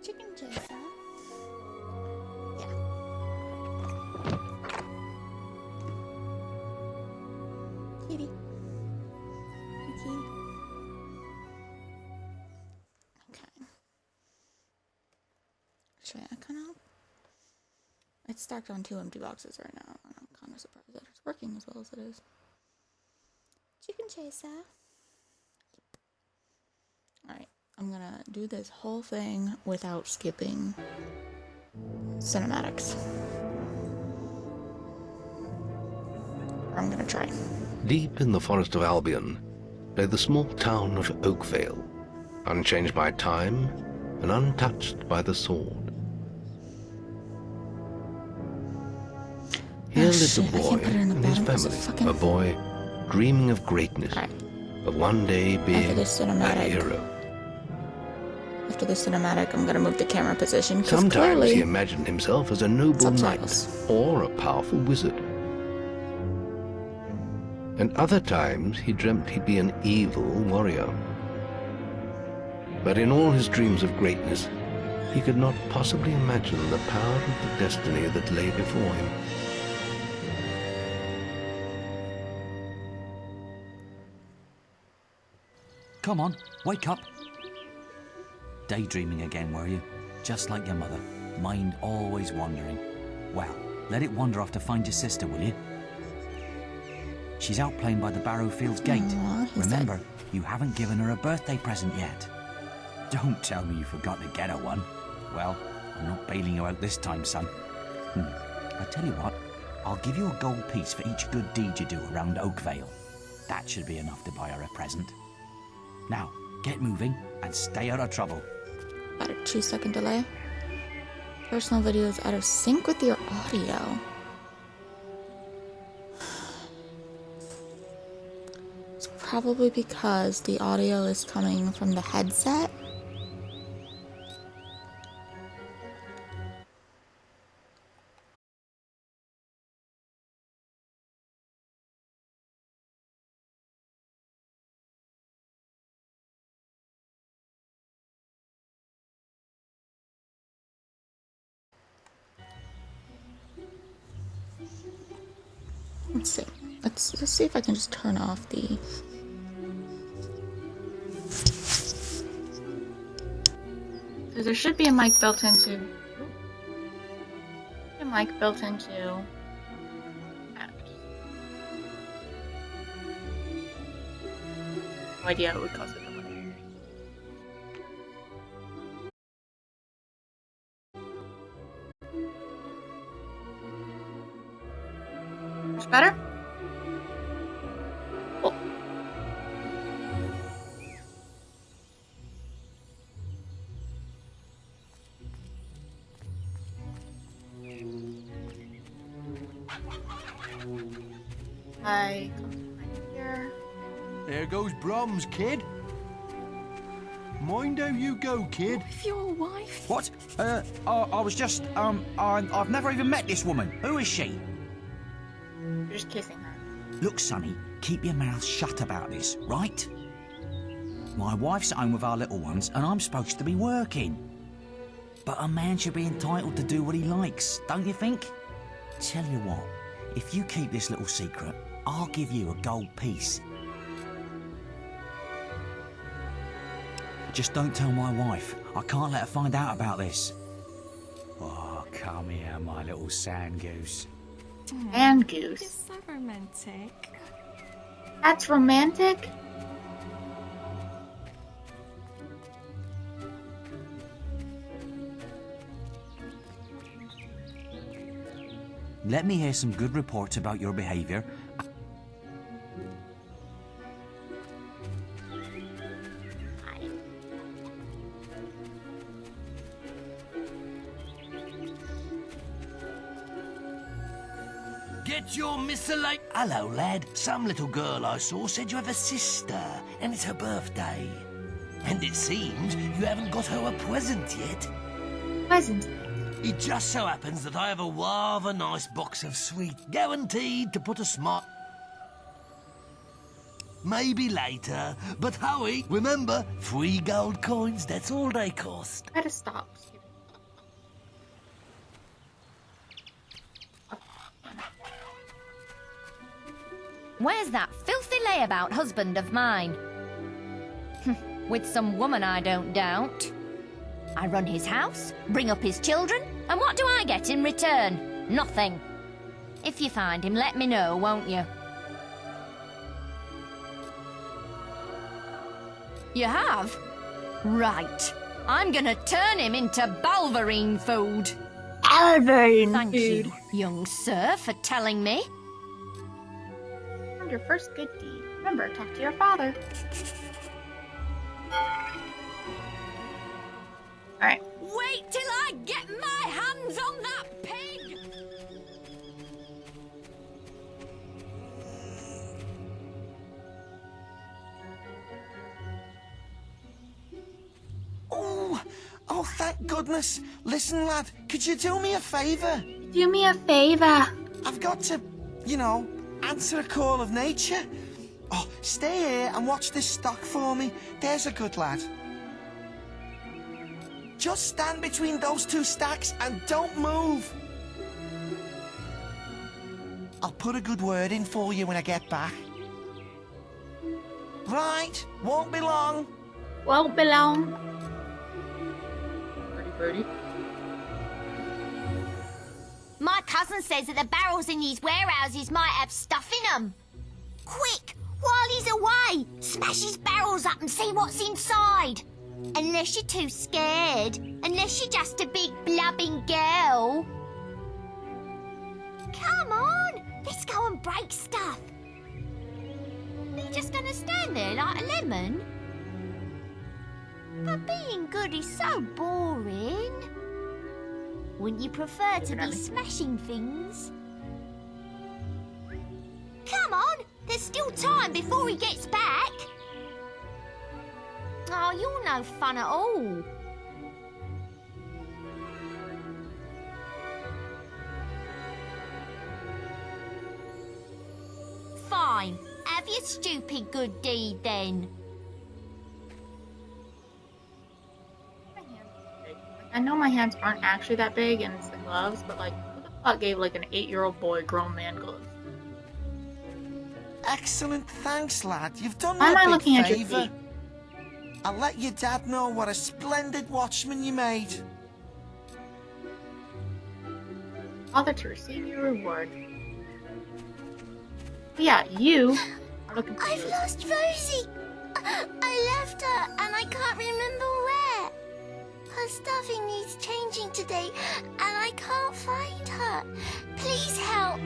Chicken chaser. Yeah. Kitty. Hey, kitty. Okay. Should I kind of... It's stacked on 2 empty boxes right now, and I'm kind of surprised that it's working as well as it is. Chicken chaser. Alright, I'm gonna do this whole thing without skipping cinematics. Or I'm gonna try. Deep in the forest of Albion lay the small town of Oakvale, unchanged by time and untouched by the sword. Here lived a boy and his family, a boy dreaming of greatness, of one day being a hero. After the cinematic, I'm gonna move the camera position. Sometimes he imagined himself as a noble knight or a powerful wizard. And other times he dreamt he'd be an evil warrior. But in all his dreams of greatness, he could not possibly imagine the power of the destiny that lay before him. Come on, wake up. Daydreaming again, were you? Just like your mother. Mind always wandering. Well, let it wander off to find your sister, will you? She's out playing by the Barrowfields gate. Remember, you haven't given her a birthday present yet. Don't tell me you forgot to get her one. Well, I'm not bailing you out this time, son. I tell you what, I'll give you a gold piece for each good deed you do around Oakvale. That should be enough to buy her a present. Now, get moving and stay out of trouble. About a 2-second delay. Personal video is out of sync with your audio. It's probably because the audio is coming from the headset. Let's see. Let's see if I can just turn off the... Because there should be a mic built into... A mic built into... No idea it would cause it to work. Much better? Cool. I come right here. There goes Brom's, kid. Mind how you go, kid. With your wife? What? I was just, I've never even met this woman. Who is she? You're just kissing her. Look, Sonny, keep your mouth shut about this, right? My wife's at home with our little ones, and I'm supposed to be working. But a man should be entitled to do what he likes, don't you think? Tell you what, if you keep this little secret, I'll give you a gold piece. Just don't tell my wife. I can't let her find out about this. Oh, come here, my little sand goose. And goose. It's so romantic. That's romantic? Let me hear some good reports about your behaviour. Get your miscellany... Hello, lad. Some little girl I saw said you have a sister, and it's her birthday. And it seems you haven't got her a present yet. Present? It just so happens that I have a rather nice box of sweet, guaranteed to put a smile... Maybe later, but Howie, remember, 3 gold coins, that's all they cost. Try to stop. Where's that filthy layabout husband of mine? With some woman, I don't doubt. I run his house, bring up his children, and what do I get in return? Nothing. If you find him, let me know, won't you? You have? Right. I'm gonna turn him into Balverine food. Balverine Thank food. you, young sir, for telling me. And your first good deed. Remember, talk to your father. Alright. Wait till I get my hands on that pig! Oh, thank goodness. Listen, lad, could you do me a favour? Do me a favor. I've got to, you know, answer a call of nature. Oh, stay here and watch this stock for me. There's a good lad. Just stand between those two stacks and don't move. I'll put a good word in for you when I get back. Right, won't be long. Won't be long. Birdie. My cousin says that the barrels in these warehouses might have stuff in them. Quick, while he's away, smash his barrels up and see what's inside. Unless you're too scared. Unless you're just a big blubbing girl. Come on, let's go and break stuff. Are you just gonna stand there like a lemon? But being good is so boring. Wouldn't you prefer to be smashing things? Come on, there's still time before he gets back. Oh, you're no fun at all. Fine, have your stupid good deed then. I know my hands aren't actually that big and it's the gloves, but like, who the fuck gave like an 8-year-old boy grown man gloves? Excellent, thanks, lad. You've done me Why am I a looking big at your favour. feet? I'll let your dad know what a splendid watchman you made. Father to receive your reward. But yeah, you are looking for I've lost Rosie. I left her and I can't remember where. Her stuffing needs changing today and I can't find her. Please help.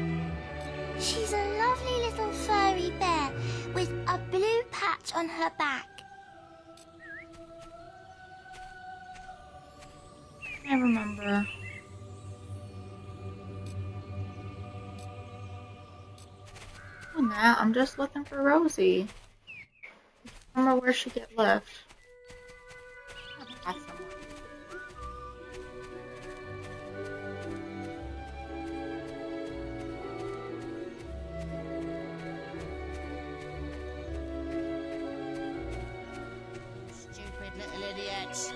She's a lovely little furry bear with a blue patch on her back. I remember. Oh, nah, I'm just looking for Rosie. I remember where she get left. That's somewhere. Stupid little idiots.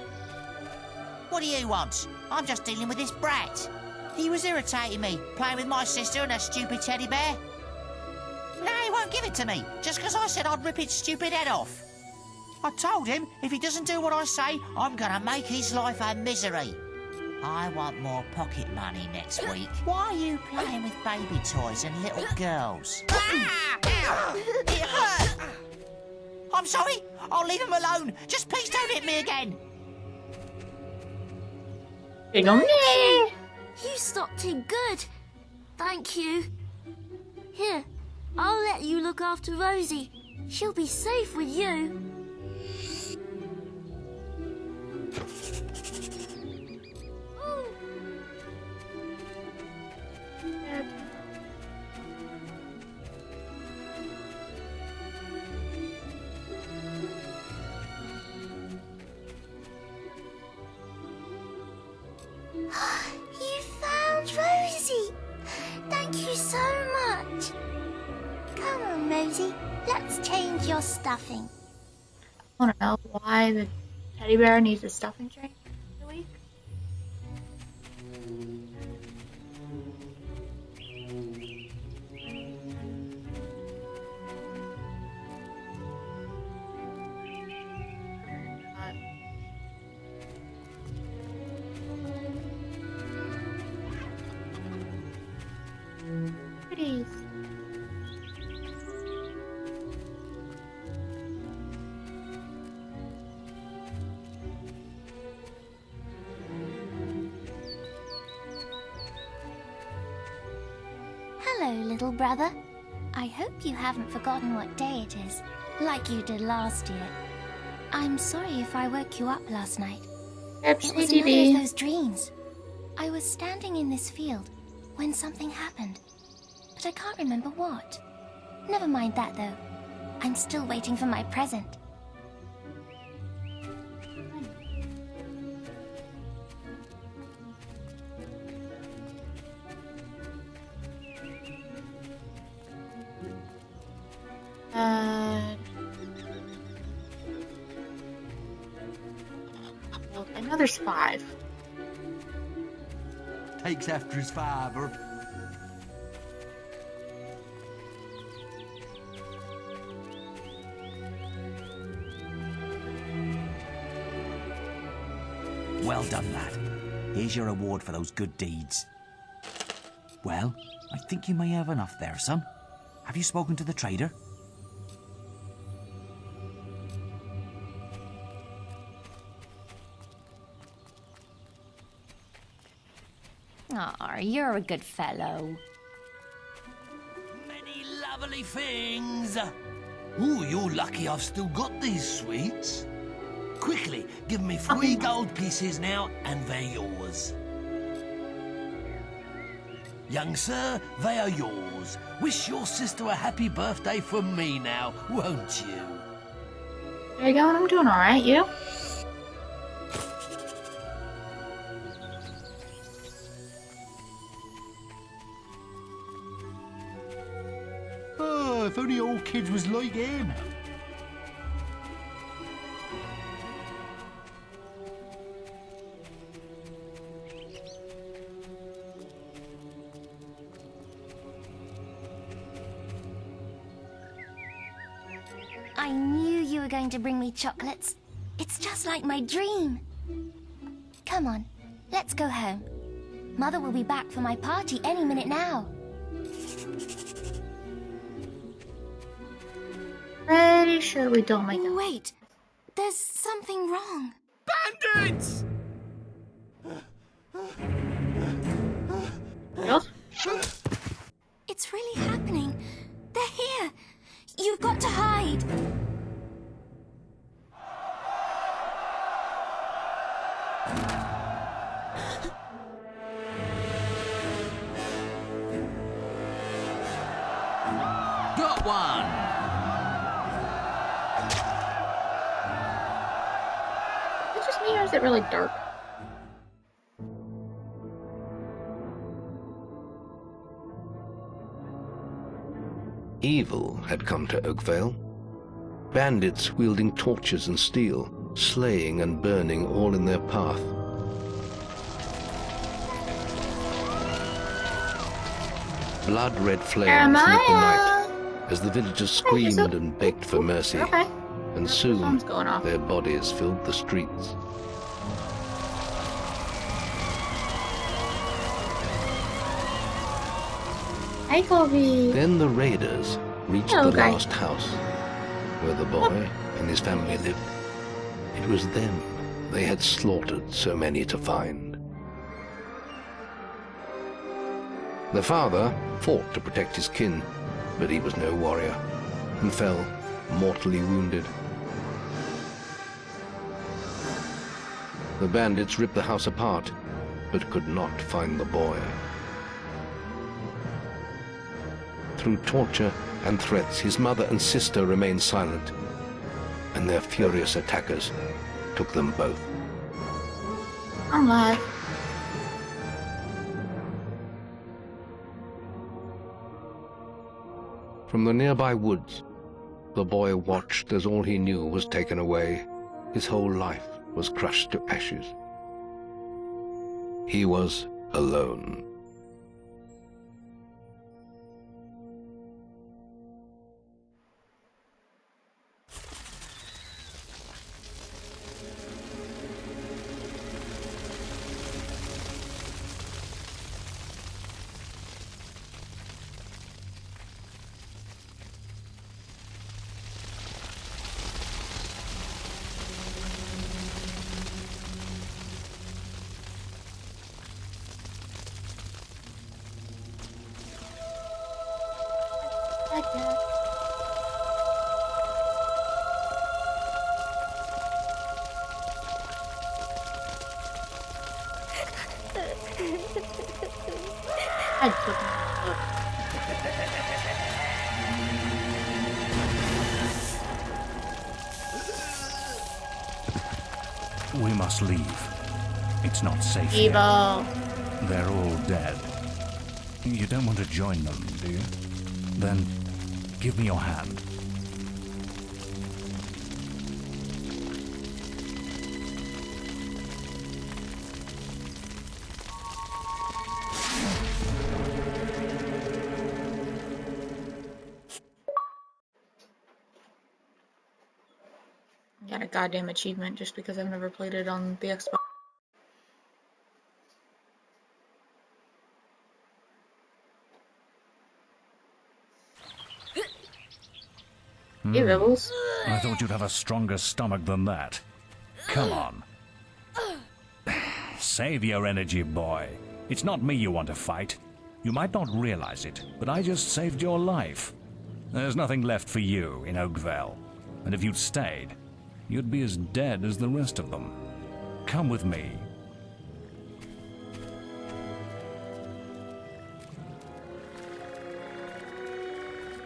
What do you want? I'm just dealing with this brat. He was irritating me, playing with my sister and her stupid teddy bear. Now he won't give it to me, just because I said I'd rip its stupid head off. I told him if he doesn't do what I say, I'm going to make his life a misery. I want more pocket money next week. Why are you playing with baby toys and little girls? Ah! Ow! It hurt! I'm sorry, I'll leave him alone. Just please don't hit me again. Big ol' me. You stopped him good. Thank you. Here, I'll let you look after Rosie. She'll be safe with you. You found Rosie. Thank you so much. Come on, Rosie. Let's change your stuffing. I want to know why the teddy bear needs a stuffing change a week. Hello, little brother. I hope you haven't forgotten what day it is, like you did last year. I'm sorry if I woke you up last night. It was another of those dreams. I was standing in this field when something happened, but I can't remember what. Never mind that, though. I'm still waiting for my present. Another 5. Takes after his father. Well done, lad. Here's your reward for those good deeds. Well, I think you may have enough there, son. Have you spoken to the trader? Aw, you're a good fellow. Many lovely things. Ooh, you're lucky I've still got these sweets. Quickly, give me 3 gold pieces now, and they're yours. Young sir, they are yours. Wish your sister a happy birthday from me now, won't you? There you go, I'm doing alright, you? Oh, if only all kids was like him. I knew you were going to bring me chocolates. It's just like my dream. Come on, let's go home. Mother will be back for my party any minute now. Pretty sure we don't make it. Wait, there's something wrong. Bandits! Yes? It's really happening. They're here. You've got to hide. Got one! Is it just me or is it really dark? Evil had come to Oakvale. Bandits wielding torches and steel, slaying and burning all in their path. Blood-red flames lit the night as the villagers screamed and begged for mercy, Okay. and soon Phone's going off. their bodies filled the streets. Hey, Kobe. Then the raiders reached Hello, the guy. last house where the boy and his family lived. It was them they had slaughtered so many to find. The father fought to protect his kin, but he was no warrior and fell mortally wounded. The bandits ripped the house apart, but could not find the boy. Through torture and threats, his mother and sister remained silent, and their furious attackers took them both. I'm live. From the nearby woods, the boy watched as all he knew was taken away. His whole life was crushed to ashes. He was alone. I took my look. We must leave. It's not safe here. Fable. They're all dead. You don't want to join them, do you? Then give me your hand. I got a goddamn achievement just because I've never played it on the Xbox. Hey, Rebels. I thought you'd have a stronger stomach than that. Come on. Save your energy, boy. It's not me you want to fight. You might not realize it, but I just saved your life. There's nothing left for you in Oakvale. And if you'd stayed, you'd be as dead as the rest of them. Come with me.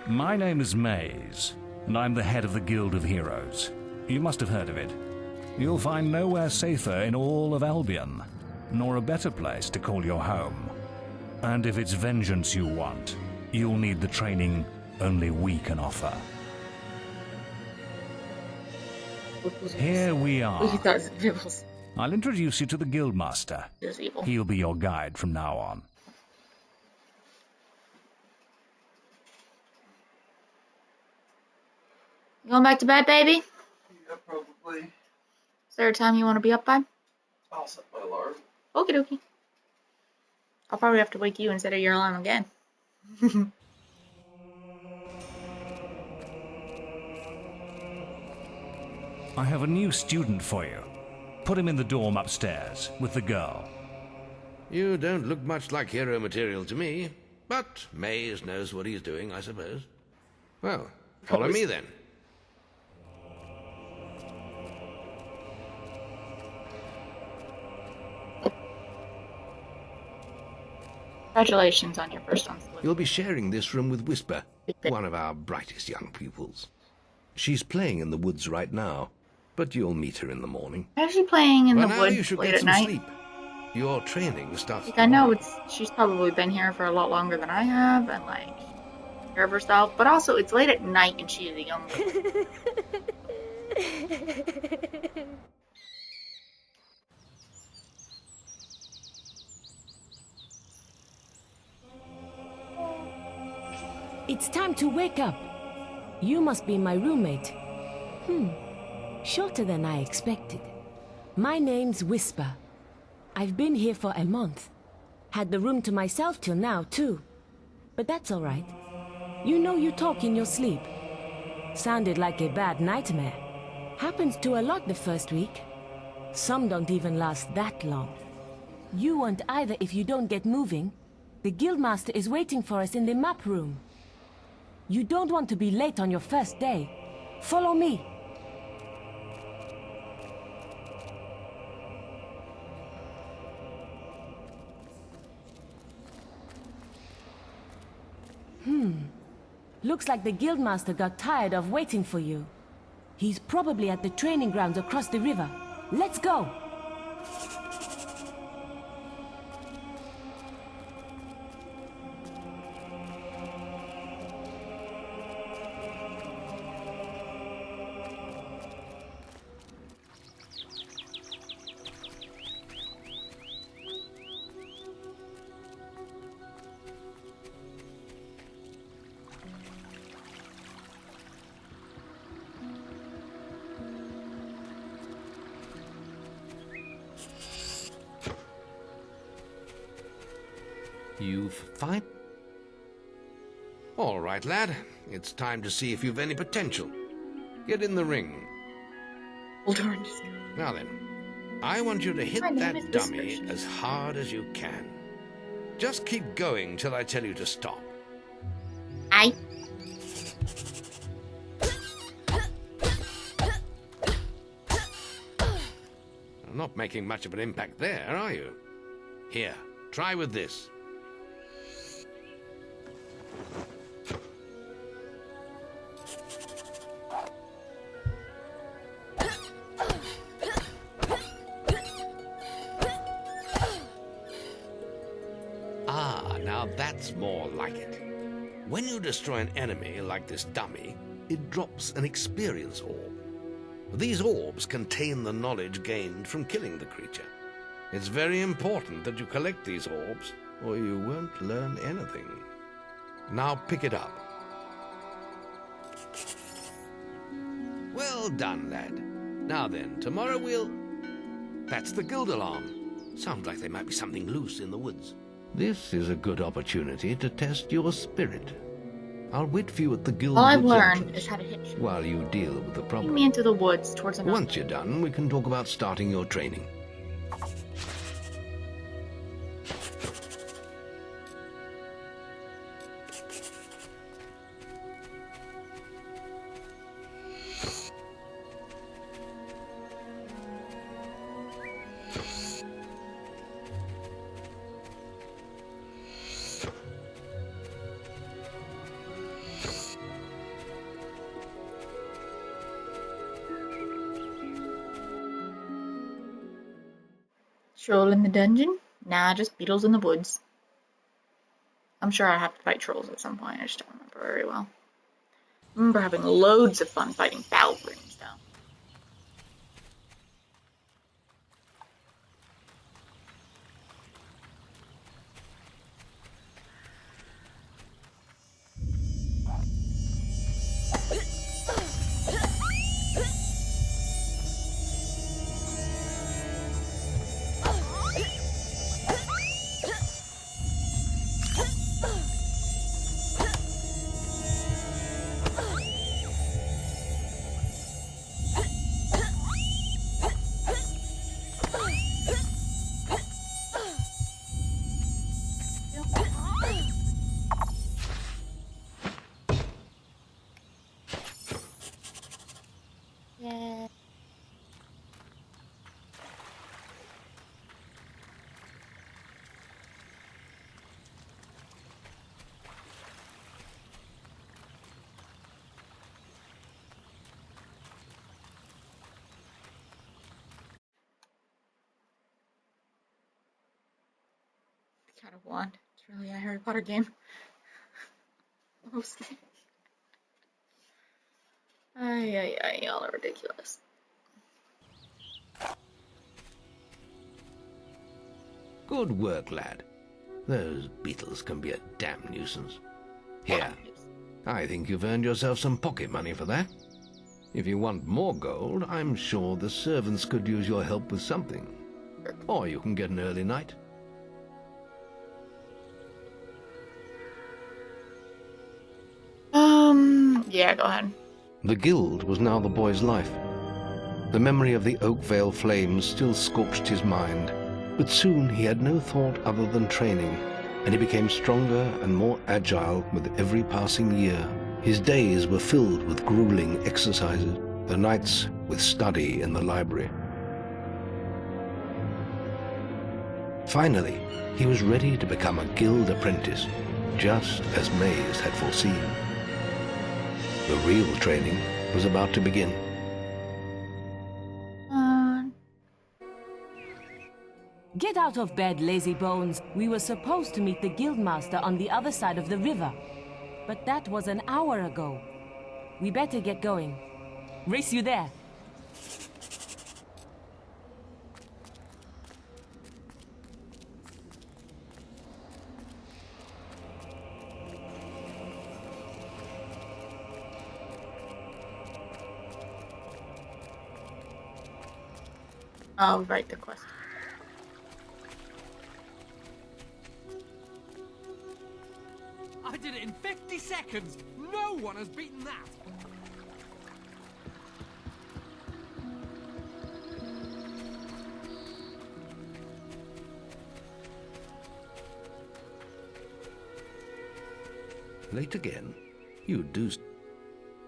My name is Maze, and I'm the head of the Guild of Heroes. You must have heard of it. You'll find nowhere safer in all of Albion, nor a better place to call your home. And if it's vengeance you want, you'll need the training only we can offer. Here we are. I'll introduce you to the Guildmaster. He'll be your guide from now on. You going back to bed, baby? Yeah, probably. Is there a time you want to be up by? I'll set my alarm. Okie dokie. I'll probably have to wake you instead of your alarm again. I have a new student for you. Put him in the dorm upstairs with the girl. You don't look much like hero material to me, but Maze knows what he's doing, I suppose. Well, follow me then. Congratulations on your first one. You'll be sharing this room with Whisper, one of our brightest young pupils. She's playing in the woods right now, but you'll meet her in the morning. Actually playing in the now you woods should late get at some night. sleep. Your training starts Like, I know tomorrow. she's probably been here for a lot longer than I have, and like, care of herself. But also, it's late at night, and she is a young girl. It's time to wake up. You must be my roommate. Shorter than I expected. My name's Whisper. I've been here for a month. Had the room to myself till now, too. But that's all right. You know you talk in your sleep. Sounded like a bad nightmare. Happens to a lot the first week. Some don't even last that long. You won't either if you don't get moving. The Guildmaster is waiting for us in the map room. You don't want to be late on your first day. Follow me. Looks like the Guildmaster got tired of waiting for you. He's probably at the training grounds across the river. Let's go! You've fine? All right, lad. It's time to see if you've any potential. Get in the ring. Now then, I want you to hit My name is that dummy Whisper. as hard as you can. Just keep going till I tell you to stop. Aye. Not making much of an impact there, are you? Here, try with this. that's more like it. When you destroy an enemy like this dummy, it drops an experience orb. These orbs contain the knowledge gained from killing the creature. It's very important that you collect these orbs, or you won't learn anything. Now pick it up. Well done, lad. Now then, tomorrow we'll... That's the guild alarm. Sounds like there might be something loose in the woods. This is a good opportunity to test your spirit. I'll wait for you at the guild All I've woods learned entrance is how to hit shit. while you deal with the Lead problem. me into the woods towards another. Once you're done, we can talk about starting your training. Troll in the dungeon? Nah, just beetles in the woods. I'm sure I have to fight trolls at some point, I just don't remember very well. I remember having loads of fun fighting Balgrins, though. Yeah. God of Wand. It's really a Harry Potter game. Mostly. Ay, y'all are ridiculous. Good work, lad. Those beetles can be a damn nuisance. Here, I think you've earned yourself some pocket money for that. If you want more gold, I'm sure the servants could use your help with something. Or you can get an early night. Yeah, go ahead. The guild was now the boy's life. The memory of the Oakvale flames still scorched his mind, but soon he had no thought other than training, and he became stronger and more agile with every passing year. His days were filled with grueling exercises, the nights with study in the library. Finally, he was ready to become a guild apprentice, just as Maze had foreseen. The real training was about to begin. Get out of bed, lazy bones. We were supposed to meet the guildmaster on the other side of the river. But that was an hour ago. We better get going. Race you there. I'll write the quest. I did it in 50 seconds. No one has beaten that. Late again? You do.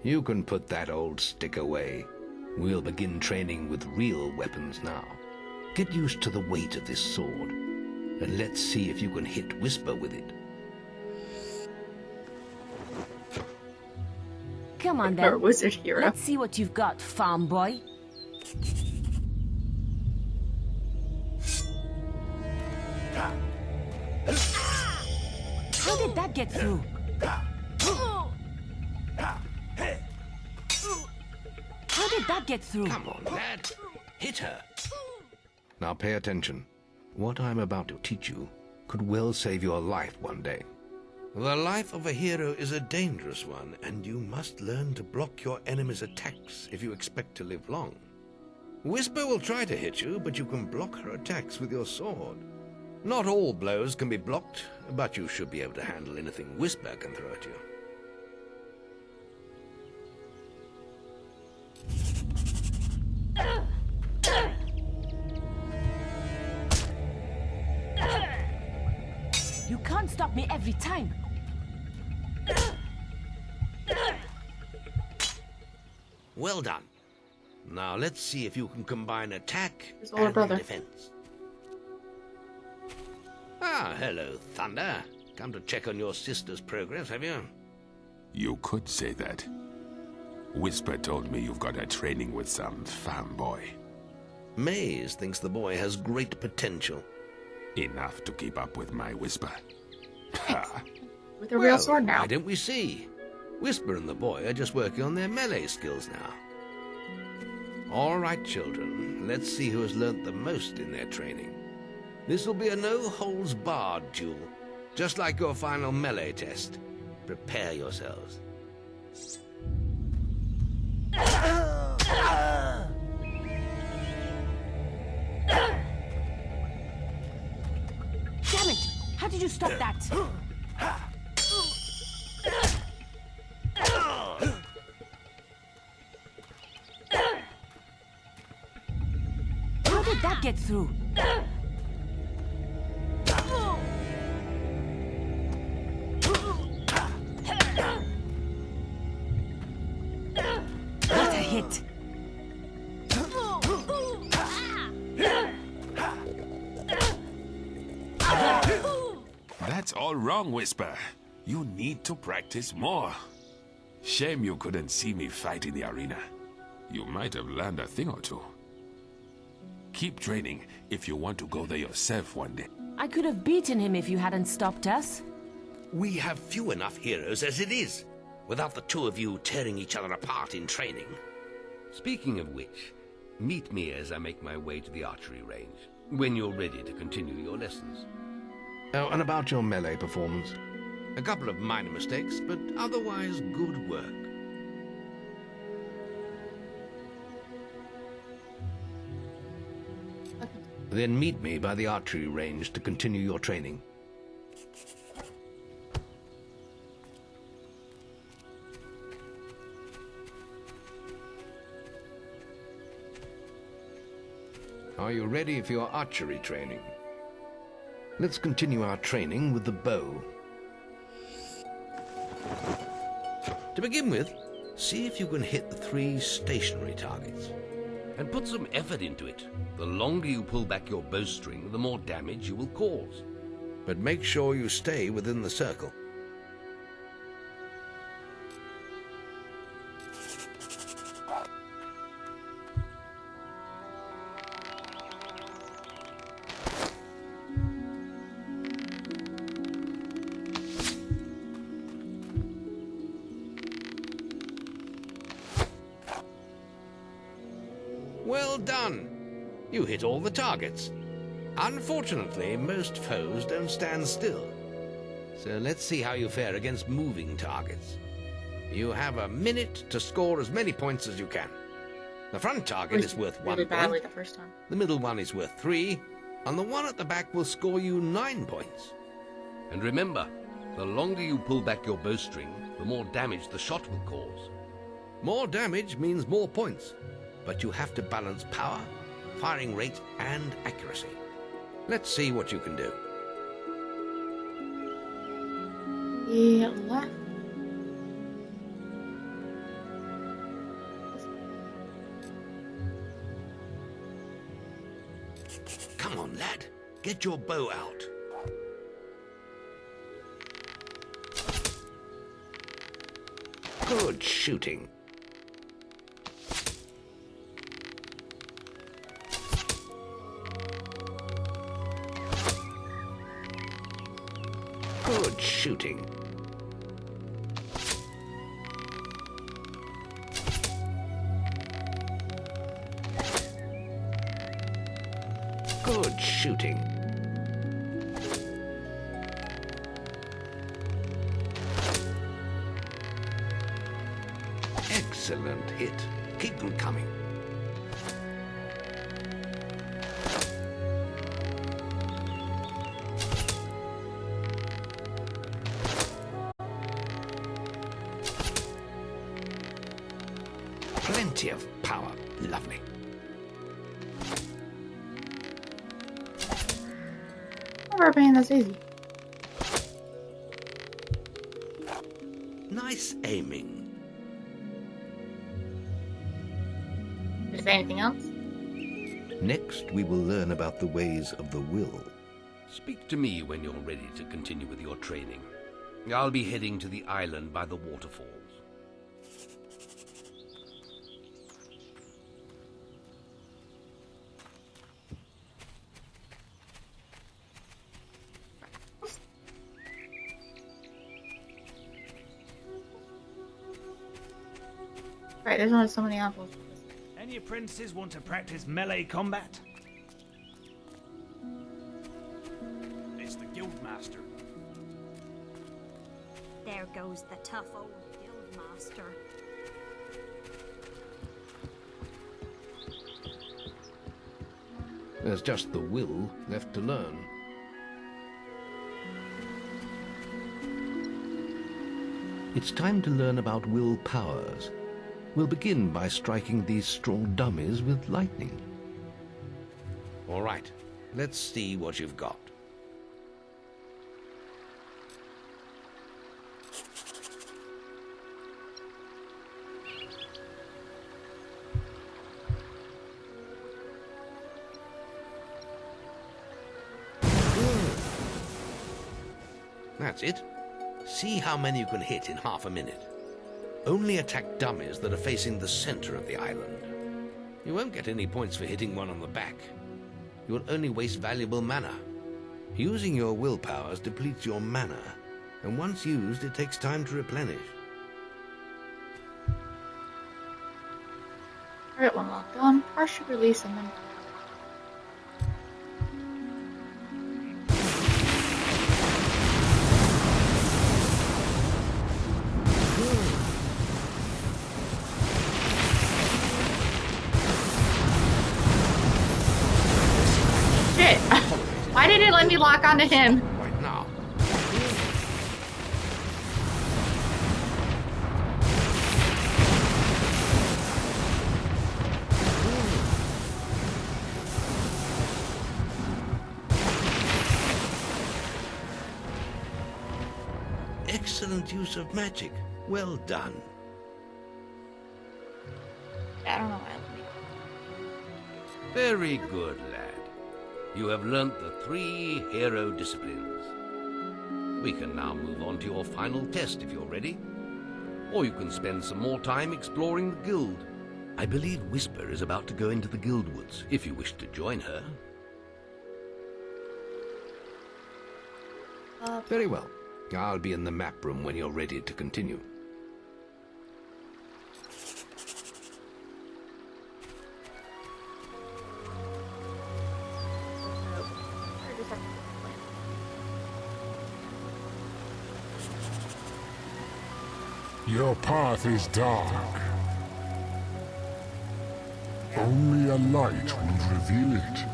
You can put that old stick away. We'll begin training with real weapons now. Get used to the weight of this sword, and let's see if you can hit Whisper with it. Come on, Our then. wizard hero. Let's see what you've got, farm boy. How did that get through? How did that get through? Come on, lad. Hit her. Now pay attention. What I'm about to teach you could well save your life one day. The life of a hero is a dangerous one, and you must learn to block your enemy's attacks if you expect to live long. Whisper will try to hit you, but you can block her attacks with your sword. Not all blows can be blocked, but you should be able to handle anything Whisper can throw at you. You can't stop me every time. Well done. Now let's see if you can combine attack His older and brother. defense. Ah, hello, Thunder. Come to check on your sister's progress, have you? You could say that. Whisper told me you've got her training with some fanboy. Maze thinks the boy has great potential. Enough to keep up with my Whisper. With a real sword now. Why don't we see? Whisper and the boy are just working on their melee skills now. All right, children. Let's see who has learnt the most in their training. This will be a no-holds-barred duel, just like your final melee test. Prepare yourselves. Damn it! How did you stop that? How did that get through? What a hit! That's all wrong, Whisper. You need to practice more. Shame you couldn't see me fight in the arena. You might have learned a thing or two. Keep training if you want to go there yourself one day. I could have beaten him if you hadn't stopped us. We have few enough heroes as it is, without the two of you tearing each other apart in training. Speaking of which, meet me as I make my way to the archery range, when you're ready to continue your lessons. Oh, and about your melee performance? A couple of minor mistakes, but otherwise good work. Then meet me by the archery range to continue your training. Are you ready for your archery training? Let's continue our training with the bow. To begin with, see if you can hit the 3 stationary targets. And put some effort into it. The longer you pull back your bowstring, the more damage you will cause. But make sure you stay within the circle. Well done! You hit all the targets. Unfortunately, most foes don't stand still. So let's see how you fare against moving targets. You have a minute to score as many points as you can. The front target is worth 1 point. Badly the first time. The middle one is worth 3, and the one at the back will score you 9 points. And remember, the longer you pull back your bowstring, the more damage the shot will cause. More damage means more points, but you have to balance power, firing rate, and accuracy. Let's see what you can do. The left. Come on, lad. Get your bow out. Good shooting. Good shooting. shooting. Good shooting. Excellent hit. Keep them coming. Plenty of power. Lovely. Never opinion that's easy. Nice aiming. Did it say anything else? Next, we will learn about the ways of the will. Speak to me when you're ready to continue with your training. I'll be heading to the island by the waterfalls. Right, there's only so many apples. Any apprentices want to practice melee combat? It's the guildmaster. There goes the tough old guildmaster. There's just the will left to learn. It's time to learn about will powers. We'll begin by striking these straw dummies with lightning. All right, let's see what you've got. That's it. See how many you can hit in half a minute. Only attack dummies that are facing the center of the island. You won't get any points for hitting one on the back. You'll only waste valuable mana. Using your will powers depletes your mana, and once used, it takes time to replenish. Alright, one locked on. Partial release and then... Shit! Why did it let me lock onto him? Right now. Excellent use of magic. Well done. I don't know why. Very good, lad. You have learnt the 3 hero disciplines. We can now move on to your final test if you're ready. Or you can spend some more time exploring the guild. I believe Whisper is about to go into the guild woods, if you wish to join her. Very well. I'll be in the map room when you're ready to continue. Your path is dark. Only a light will reveal it,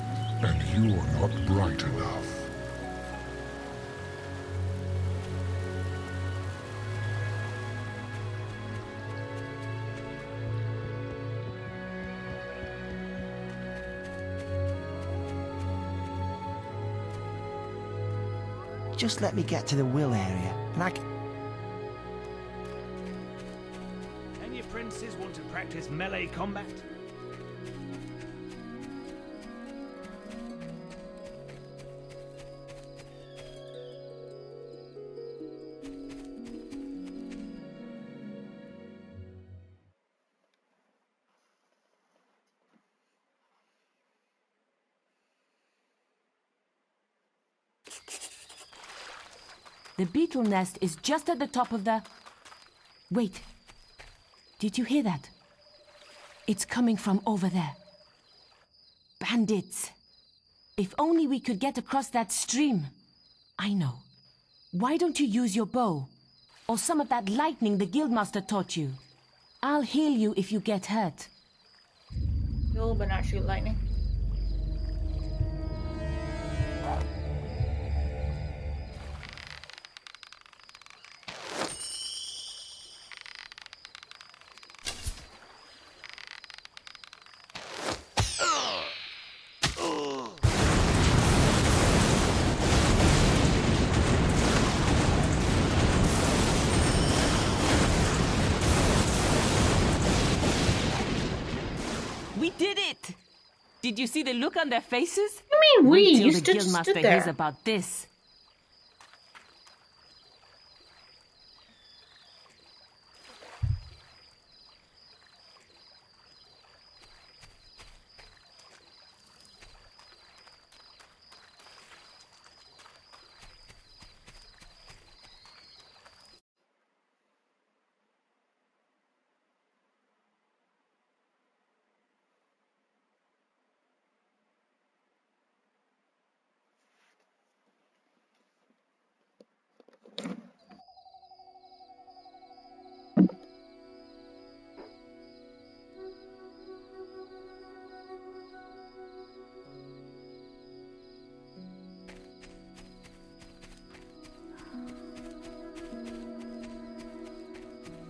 and you are not bright enough. Just let me get to the will area, and I can... Any apprentices want to practice melee combat? The beetle nest is just at the top of the... Wait. Did you hear that? It's coming from over there. Bandits. If only we could get across that stream. I know. Why don't you use your bow? Or some of that lightning the guildmaster taught you? I'll heal you if you get hurt. You'll but not shoot lightning. We did it! Did you see the look on their faces? You mean we? Wait till You the stood guildmaster there. hears about this.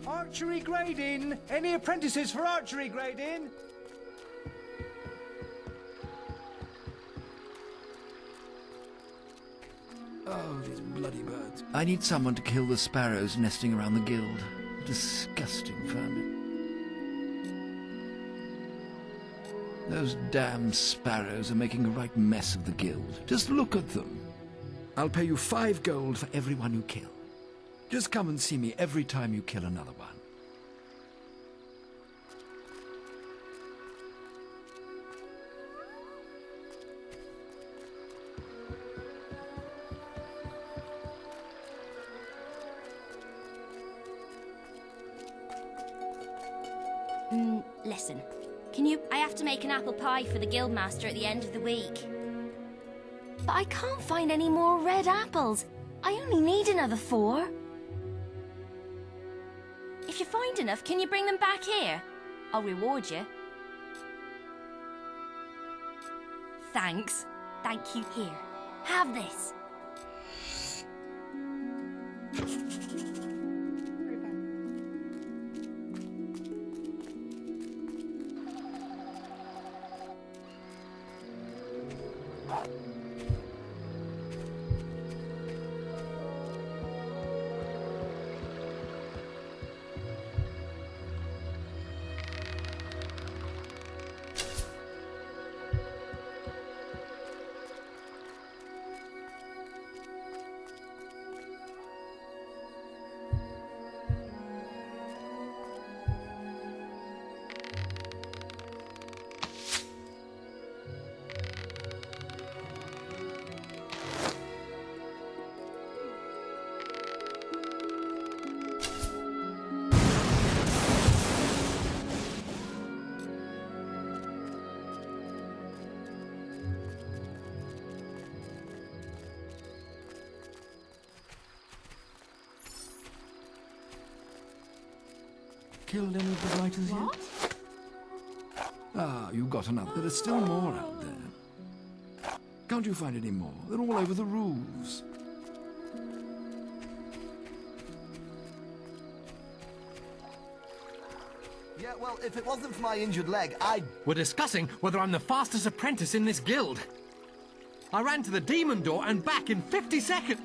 Archery grading! Any apprentices for archery grading? Oh, these bloody birds. I need someone to kill the sparrows nesting around the guild. Disgusting vermin. Those damn sparrows are making a right mess of the guild. Just look at them. I'll pay you 5 gold for every one you kill. Just come and see me every time you kill another one. Listen. Can you... I have to make an apple pie for the guildmaster at the end of the week. But I can't find any more red apples. I only need another 4. If you find enough, can you bring them back here? I'll reward you. Thanks. Thank you. Here. Have this. Killed any of the writers yet? Ah, you got another. There's still more out there. Can't you find any more? They're all over the roofs. Yeah, well, if it wasn't for my injured leg, I'd... We're discussing whether I'm the fastest apprentice in this guild. I ran to the demon door and back in 50 seconds.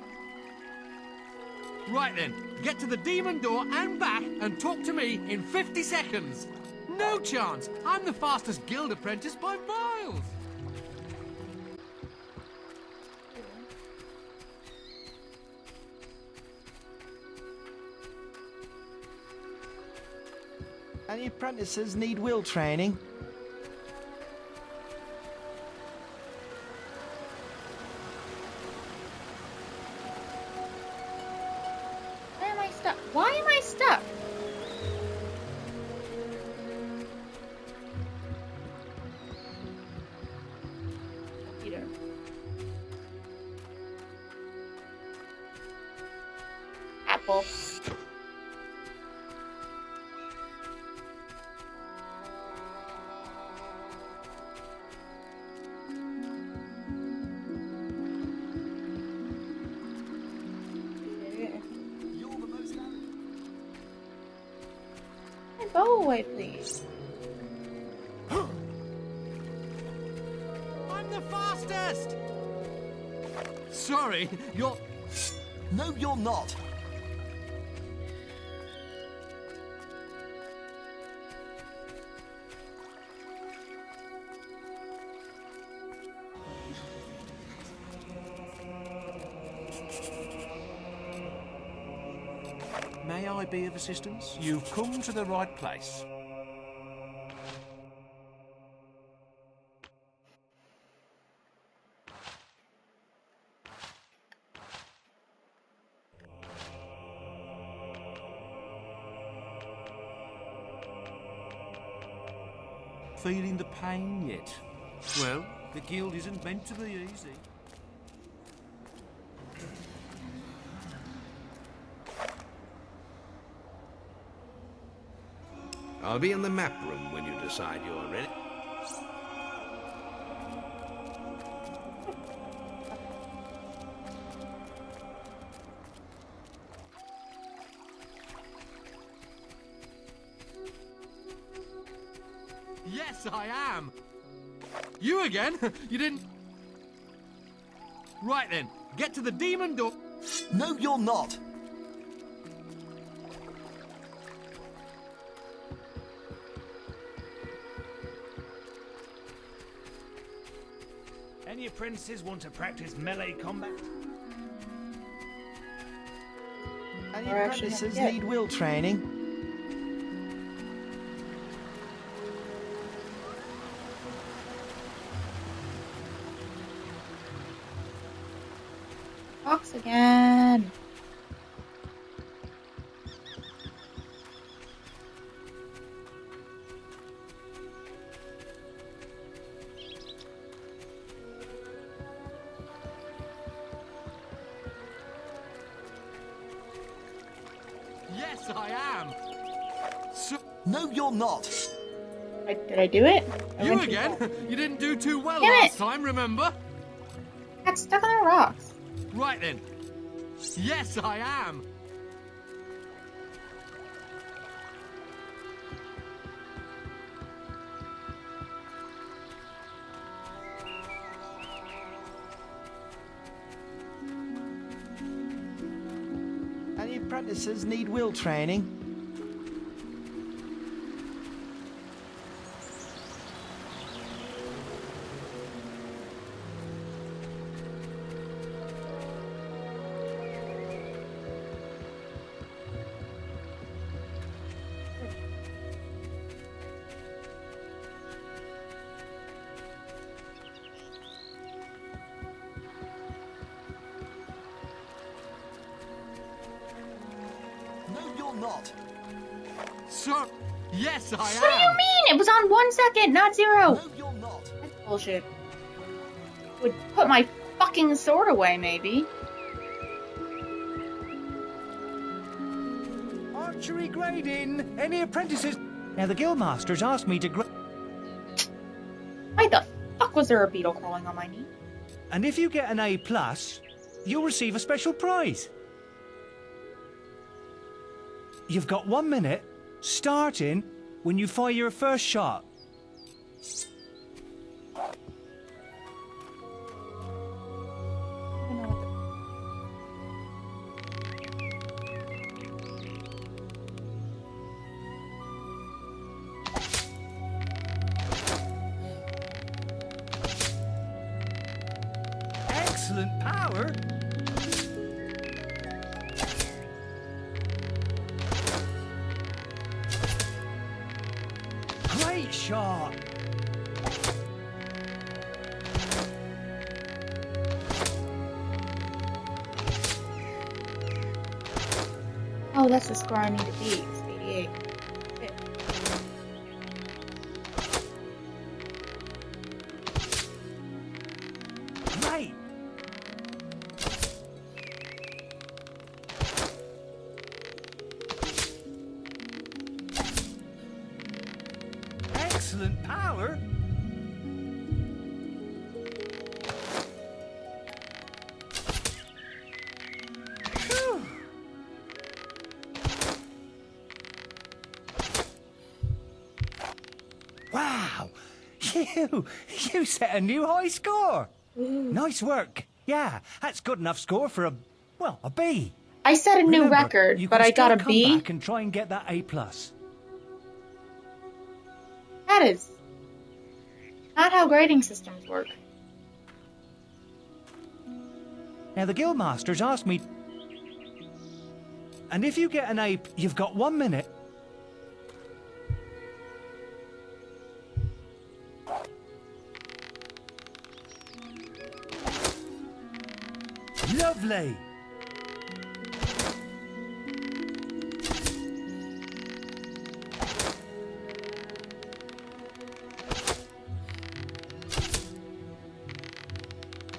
Right then, get to the demon door and back and talk to me in 50 seconds. No chance. I'm the fastest guild apprentice by miles. Any apprentices need will training? here. Apple. My bow away, please. I'm the fastest! Sorry, you're... No, you're not. May I be of assistance? You've come to the right place. Feeling the pain yet? Well, the guild isn't meant to be easy. I'll be in the map room when you decide you're ready. Yes, I am! You again? You didn't... Right then, get to the demon door... No, you're not. Any apprentices want to practice melee combat? Any apprentices need will training? Box again. Yes, I am! So... No, you're not. Did I do it? You again? You didn't do too well Damn last it. time, remember? Got stuck on the rocks. Right then. Yes, I am! Any apprentices need will training? No, you're not. So... Yes, I am! What do you mean? It was on 1 second, not 0. No, you're not. That's bullshit. Would put my fucking sword away, maybe. Archery grading! Any apprentices? Now the guildmaster's asked me to grade... Why the fuck was there a beetle crawling on my knee? And if you get an A+, you'll receive a special prize. You've got 1 minute, starting when you fire your first shot. Excellent power. Great shot. Oh, that's the score I need to beat. It's 88. Shit. You set a new high score. Nice work. Yeah, that's good enough score for a B. I set a new Remember, record, you but can I got a still come B. back and try and get that A+. That is not how grading systems work. Now the guildmasters asked me, and if you get an A, you've got 1 minute. Lovely.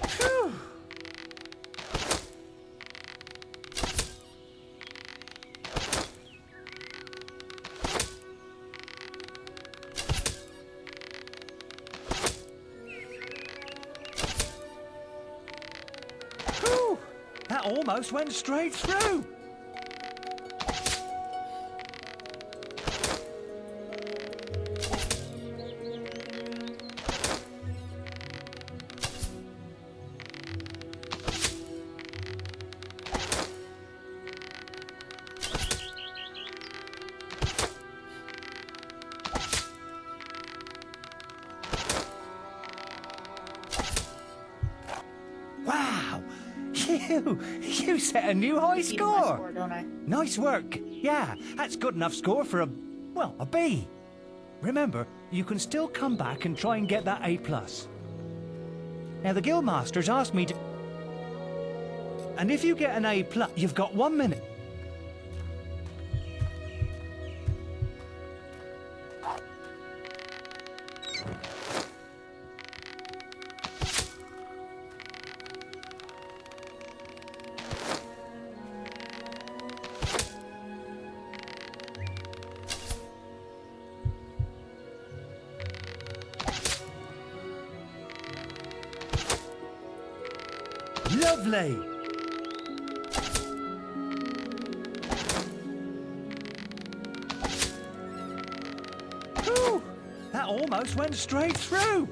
Phew. Whew. That almost went straight through. Wow! You set a new high score. Don't I? Nice work. Yeah, that's good enough score for a B. Remember, you can still come back and try and get that A+. Now the guildmasters asked me to... And if you get an A+, you've got 1 minute. Lovely. Whew. That almost went straight through.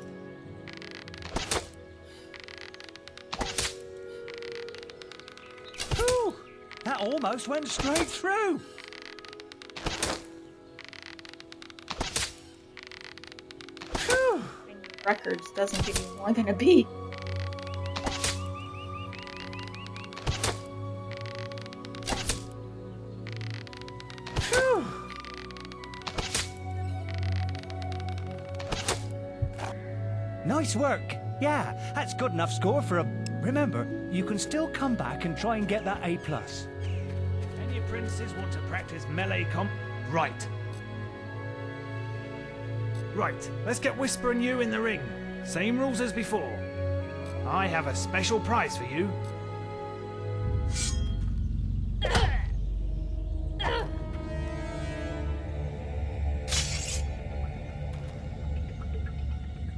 Whew. That almost went straight through. Whew. Records doesn't give you more than a B. Phew. Nice work. Yeah, that's good enough score for a... Remember, you can still come back and try and get that A+. Any apprentices want to practice melee comp? Right. Right, let's get Whisper and you in the ring. Same rules as before. I have a special prize for you.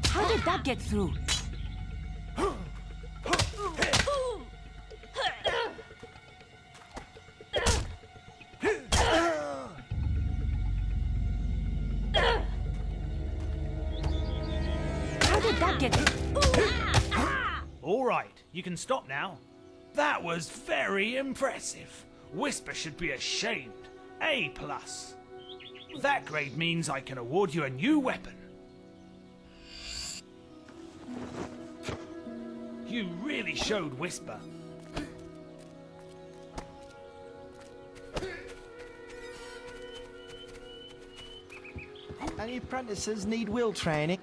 How did that get through? How did that get through? All right, you can stop now. That was very impressive. Whisper should be ashamed. A+. That grade means I can award you a new weapon. You really showed Whisper. Any apprentices need will training?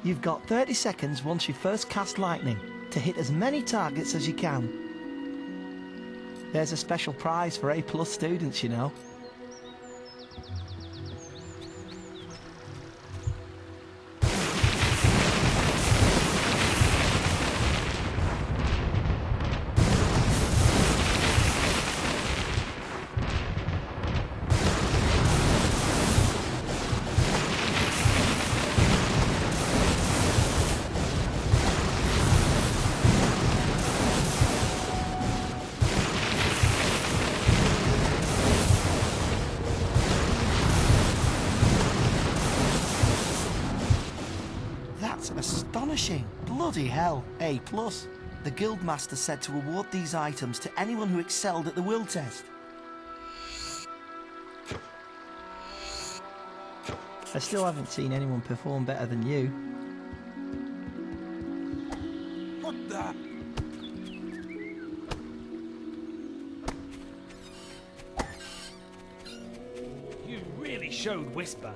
You've got 30 seconds once you first cast lightning to hit as many targets as you can. There's a special prize for A+ students, you know. That's astonishing. Bloody hell. A+. The Guildmaster said to award these items to anyone who excelled at the will test. I still haven't seen anyone perform better than you. What the? You really showed Whisper.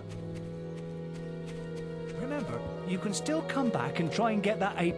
Remember, you can still come back and try and get that A+.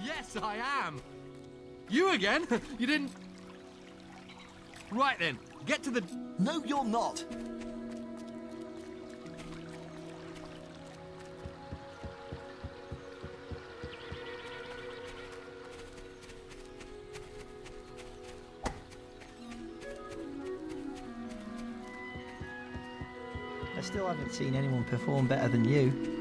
Yes, I am. You again? You didn't... Right then, get to the... No, you're not. I still haven't seen anyone perform better than you.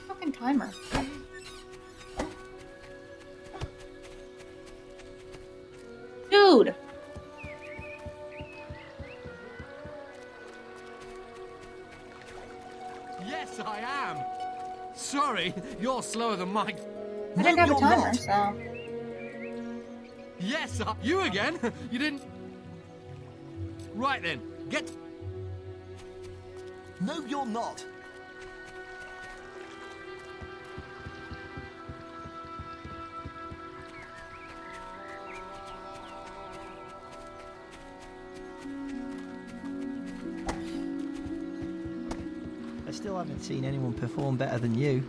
Fucking timer. Dude! Yes, I am. Sorry, you're slower than mine. I didn't have a timer, so... Yes, you again? You didn't... Right then, get... No, you're not. I still haven't seen anyone perform better than you.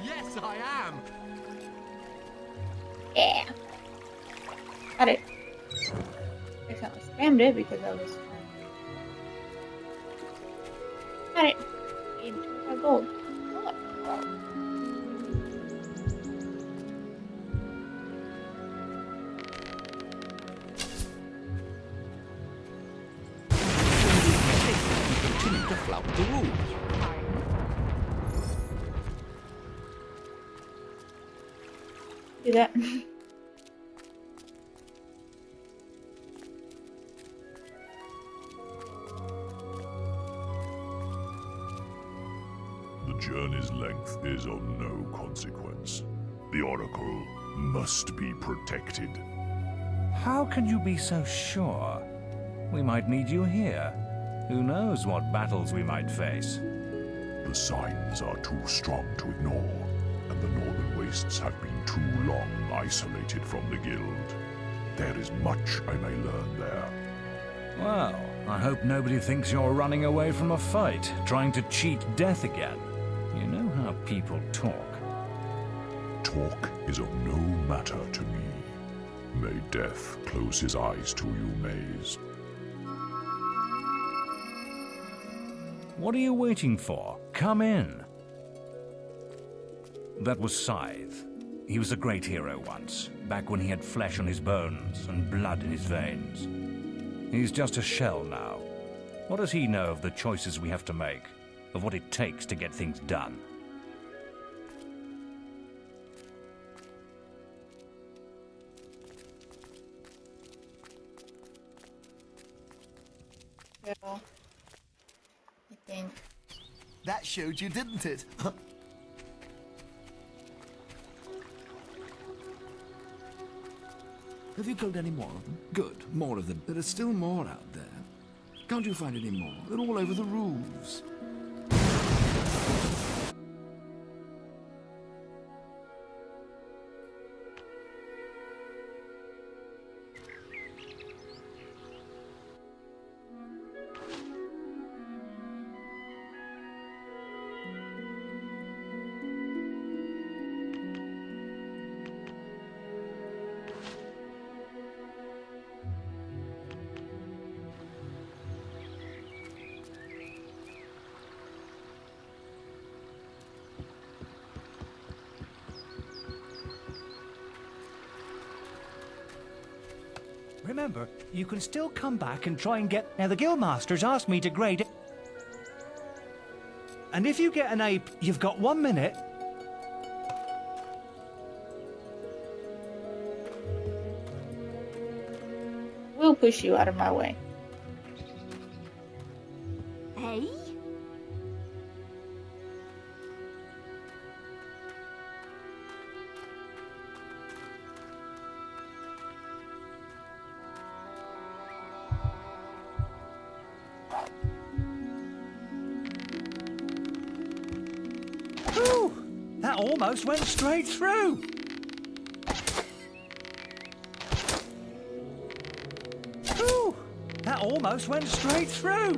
Yes, I am. Yeah. Got it. I accidentally spammed it because I was got it. 25 gold. Look. Continue to flout the rules. Do that. The journey's length is of no consequence. The Oracle must be protected. How can you be so sure? We might need you here. Who knows what battles we might face? The signs are too strong to ignore, and the Northern Wastes have been too long isolated from the Guild. There is much I may learn there. Well, I hope nobody thinks you're running away from a fight, trying to cheat death again. You know how people talk. Talk is of no matter to me. May death close his eyes to you, Maze. What are you waiting for? Come in. That was Scythe. He was a great hero once, back when he had flesh on his bones and blood in his veins. He's just a shell now. What does he know of the choices we have to make, of what it takes to get things done? Yeah. I think. That showed you, didn't it? Have you killed any more of them? Good, more of them. There are still more out there. Can't you find any more? They're all over the roofs. Remember, you can still come back and try and get... Now, the Guildmasters asked me to grade it. And if you get an A, you've got 1 minute. We'll push you out of my way. Hey? Whew! That almost went straight through. Whew! That almost went straight through.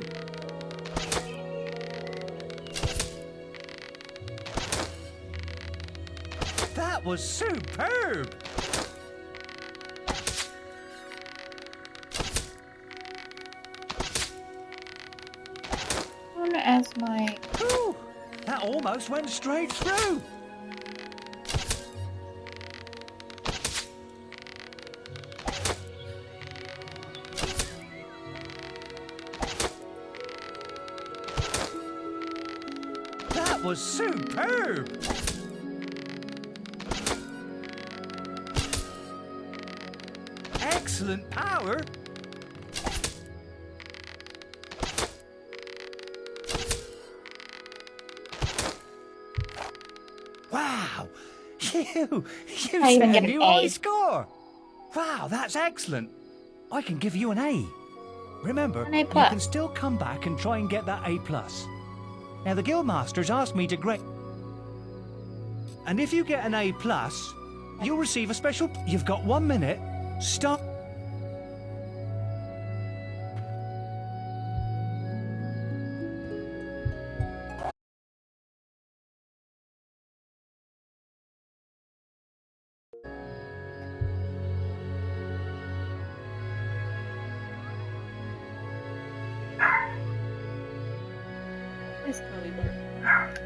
That was superb. I want to ask my... Whew! That almost went straight through. That was superb. Excellent power. Wow, Wow! You I even set get a an new A. high score! Wow, that's excellent! I can give you an A. Remember, An A+. you can still come back and try and get that A+. Now, the Guildmasters asked me to grade... And if you get an A+, you'll receive a special... You've got 1 minute. Stop... Where's Chloe Burke?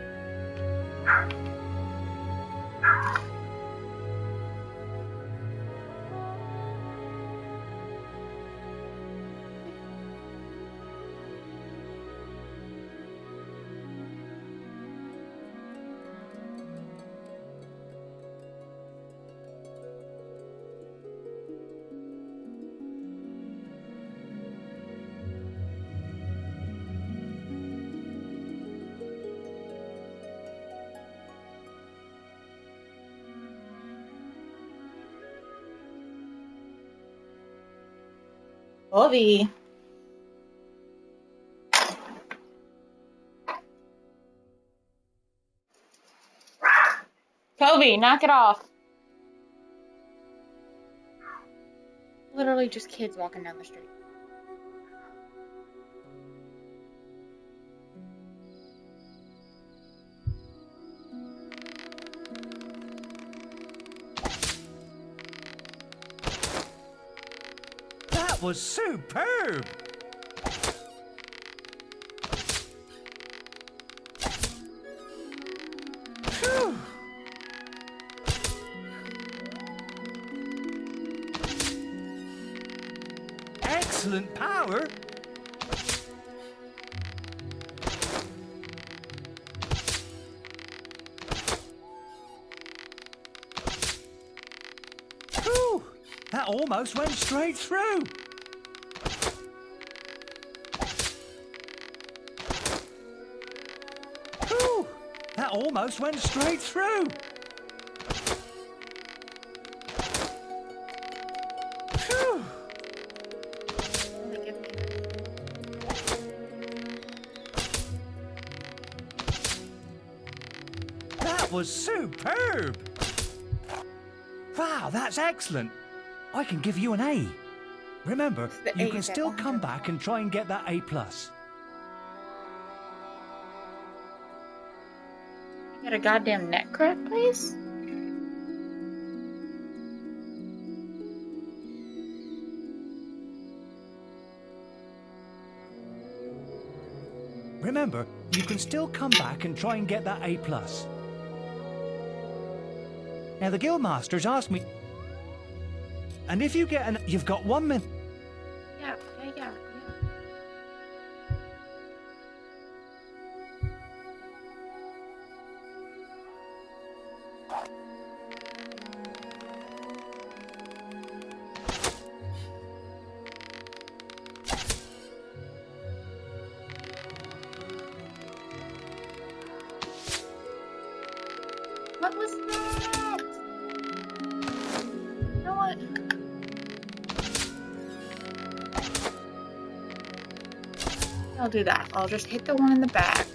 Bobby. Kobe, knock it off. Literally just kids walking down the street. That was superb! Phew. Excellent power! Whew. That almost went straight through! Whew. That almost went straight through! Phew. That was superb! Wow, that's excellent! I can give you an A. Remember, The you A can is that still one come back and try and get that A+. Get a goddamn neck crack, please? Remember, you can still come back and try and get that A+. Now, the Guildmasters asked me... And if you get an... You've got 1 minute... Yeah. What was that? You know what? I'll do that. I'll just hit the one in the back.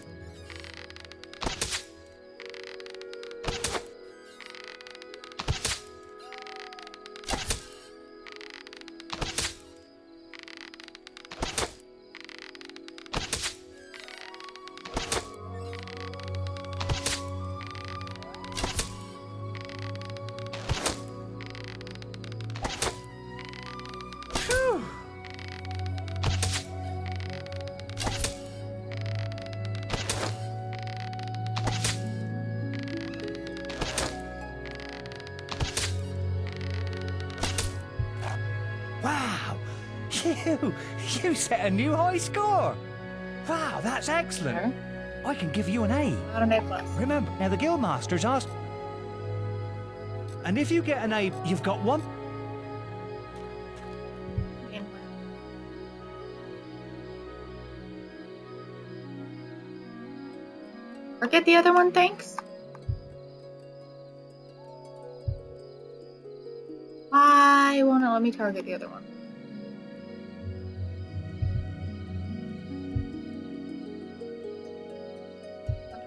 Phew. Wow! You set a new high score! Wow, that's excellent! I can give you an A. Not an A+. Remember, now the Guildmasters asked... And if you get an A, you've got 1... Forget the other one, thanks. Why won't it let me target the other one?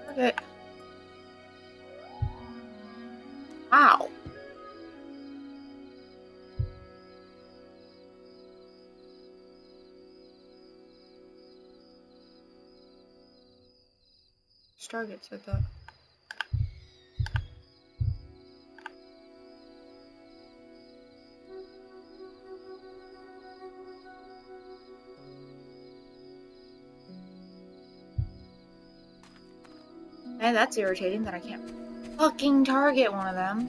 Target. Wow. Targets, I thought. Hey, that's irritating that I can't fucking target one of them.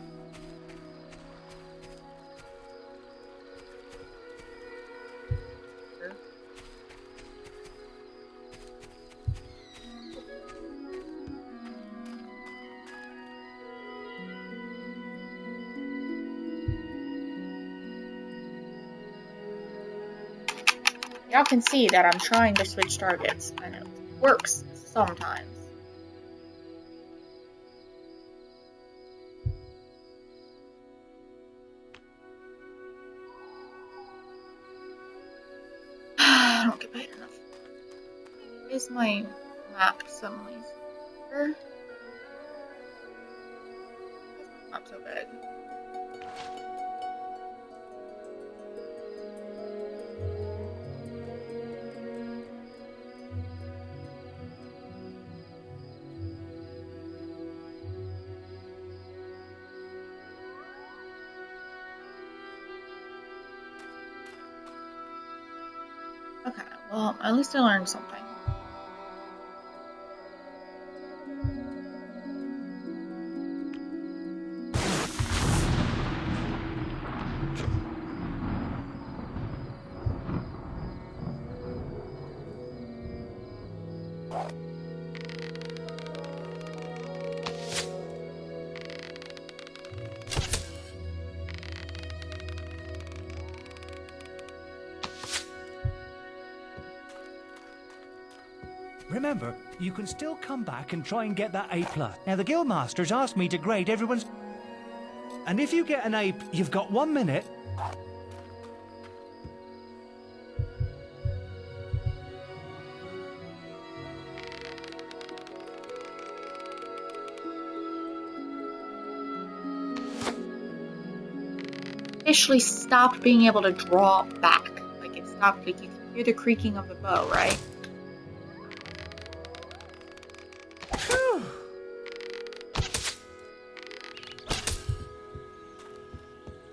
Y'all can see that I'm trying to switch targets, and it works sometimes. I don't get paid enough. Is my map suddenly bigger? Not so big. Okay, well, at least I learned something. Remember, you can still come back and try and get that A+. Now, the Guildmasters asked me to grade everyone's... And if you get an A, you've got 1 minute. Officially stopped being able to draw back. Like, it stopped, like, you can hear the creaking of the bow, right?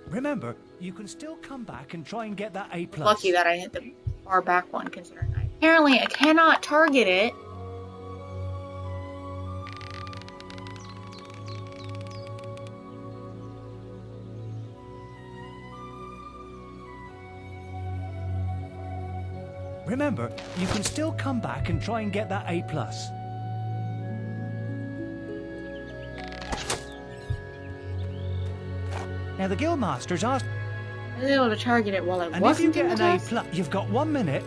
Remember, you can still come back and try and get that A+. Lucky that I hit the far back one, considering apparently I cannot target it. Remember, you can still come back and try and get that A+. Now, the Guildmasters asked... I was able to target it while I and wasn't if you get an in the A+, you've got 1 minute.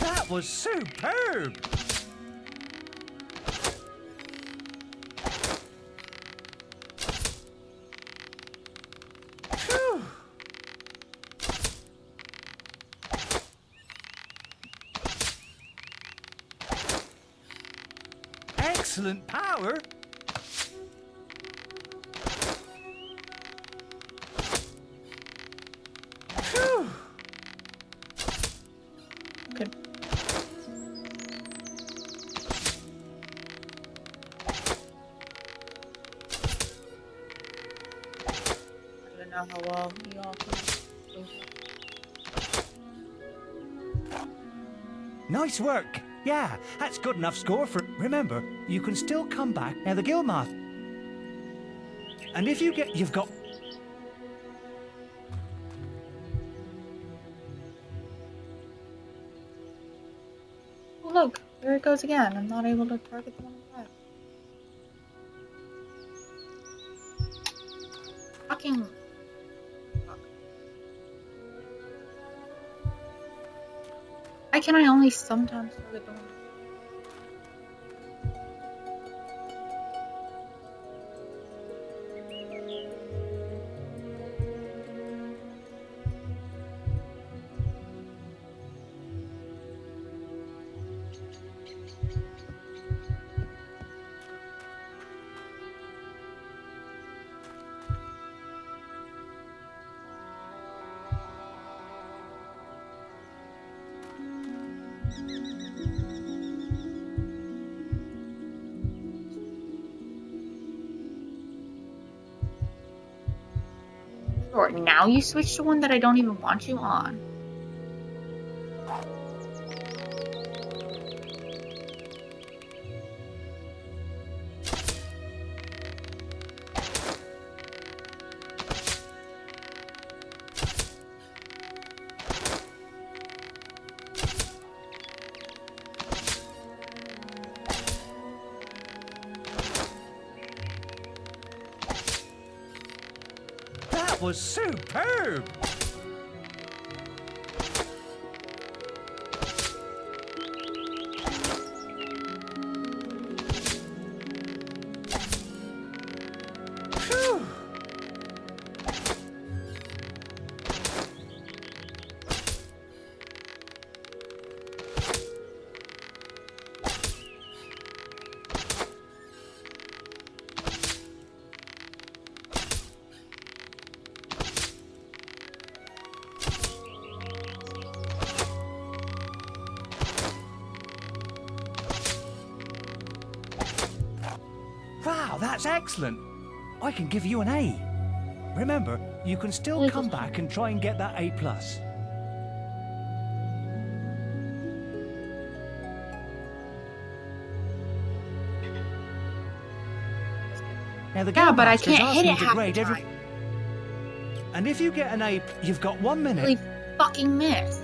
That was superb! Phew. Excellent power! Phew. Good. I don't know how well you all can. Nice work! Yeah, that's good enough score for... Remember, you can still come back. Now, the Guildmaster... And if you've got... Oh, look, there it goes again. I'm not able to target them on the back. Fucking... Fuck. Why can I only sometimes target them on the back? Or now you switch to one that I don't even want you on. That was superb! Phew. Wow, that's excellent. I can give you an A. Remember, you can still come back and try and get that A+. Now the Yeah, but I Guildmasters can't asked hit me it to half the grade every... time. And if you get an A, you've got 1 minute. Really fucking miss.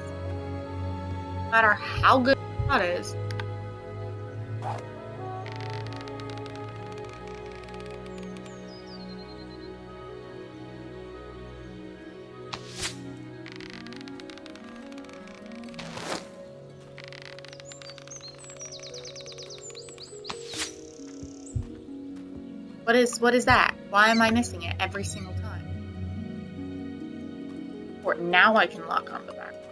No matter how good that is. What is that? Why am I missing it every single time? Or now I can lock on the back one.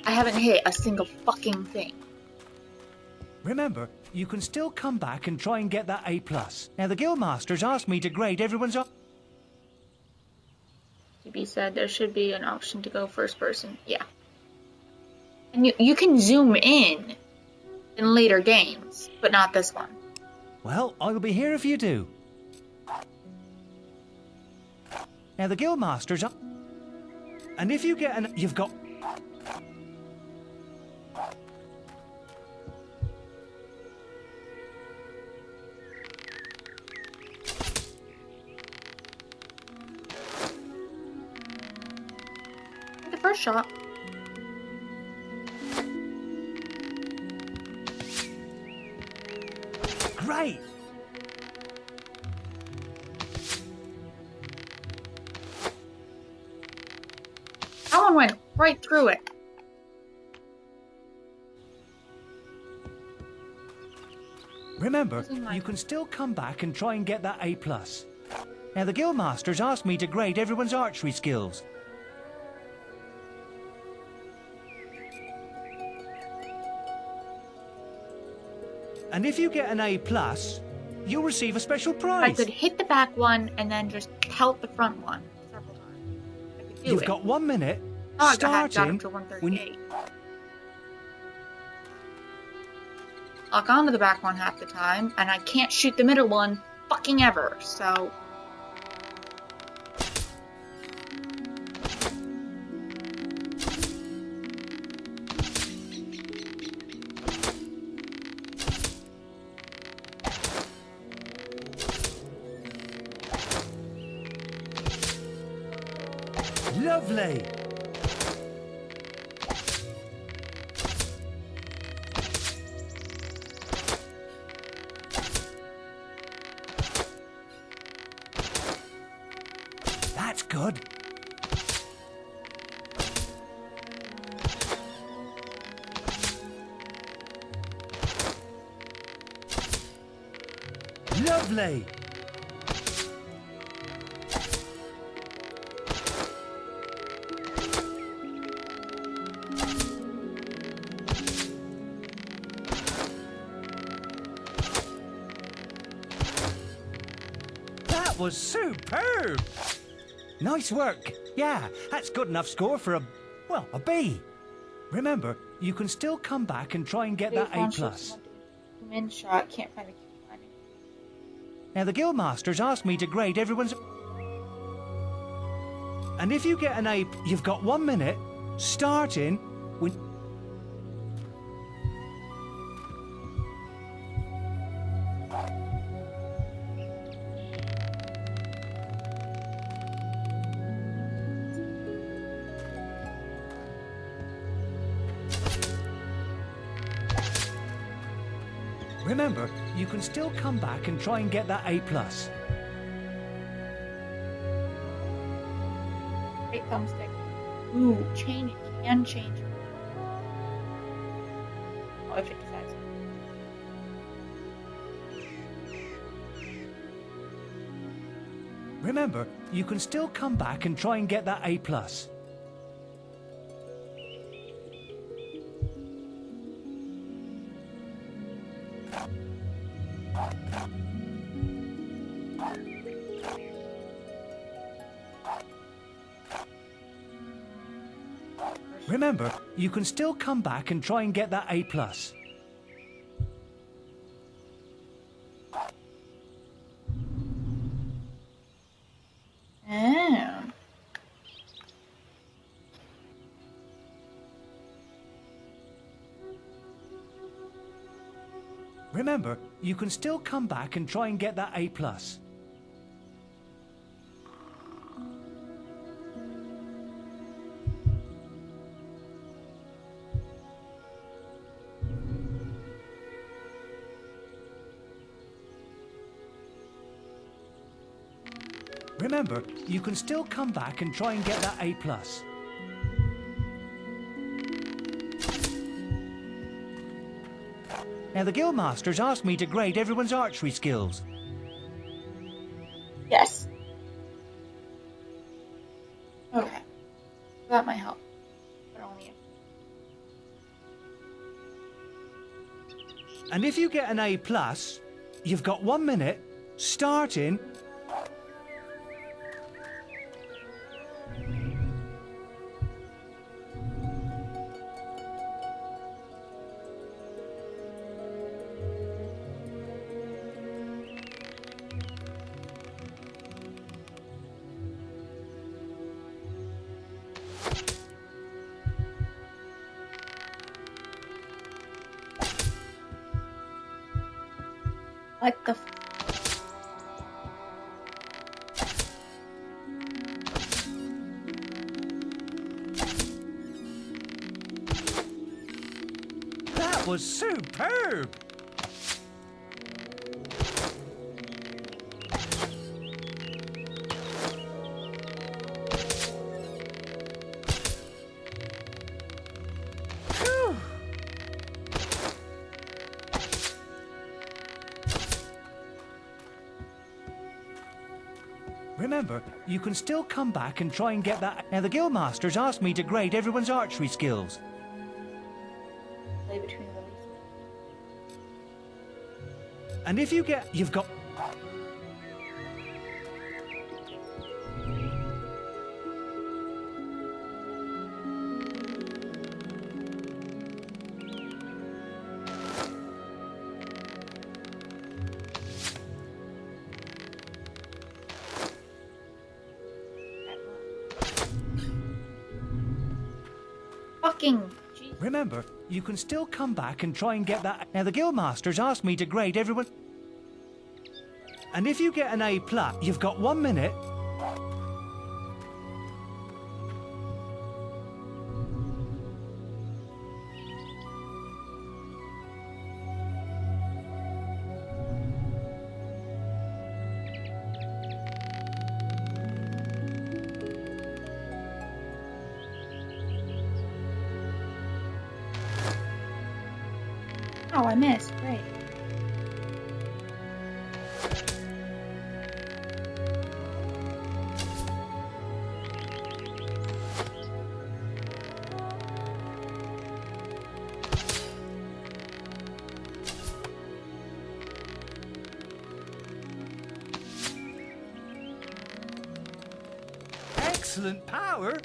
I haven't hit a single fucking thing. Remember, you can still come back and try and get that A+. Now the Guildmasters asked me to grade everyone's... TB said there should be an option to go first person. Yeah. And you can zoom in later games, but not this one. Well, I'll be here if you do. Now the Guildmasters... And if you get an... You've got... The first shot. Great! That one went right through it. Remember, you can still come back and try and get that A+. Now the Guildmasters asked me to grade everyone's archery skills. And if you get an A+, you'll receive a special prize. I could hit the back one and then just pelt the front one several times. I could do You've it. got 1 minute. Oh, I starting got up to 138. Lock onto the back one half the time, and I can't shoot the middle one fucking ever, so... Lovely! That's good. Lovely! That was superb! Nice work. Yeah, that's good enough score for a B. Remember, you can still come back and try and get that A+. Min shot, can't find the key finding. Now the Guildmasters asked me to grade everyone's... And if you get an A, you've got 1 minute, starting when... Remember, you can still come back and try and get that A+. Great thumbstick. Ooh, change it. Can change it. Oh, if it decides. Remember, you can still come back and try and get that A+. Remember, you can still come back and try and get that A+. Oh. Remember, you can still come back and try and get that A+. Remember, you can still come back and try and get that A+. Now the Guildmasters asked me to grade everyone's archery skills. Yes. Okay. That might help. But only if... And if you get an A+, you've got 1 minute, starting... What the That was superb! Phew. Remember, you can still come back and try and get that... Now the Guildmasters asked me to grade everyone's archery skills. play between releases? And if you get... You've got... Fucking... Remember, you can still come back and try and get that... Now the Guildmasters asked me to grade everyone... And if you get an A+, you've got 1 minute... I missed. Great. Excellent power.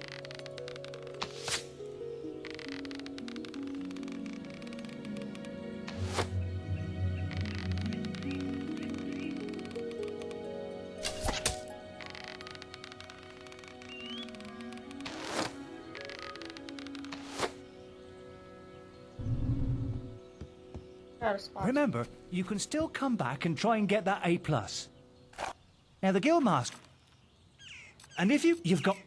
Remember, you can still come back and try and get that A+. Now the Guildmaster... And if you've got...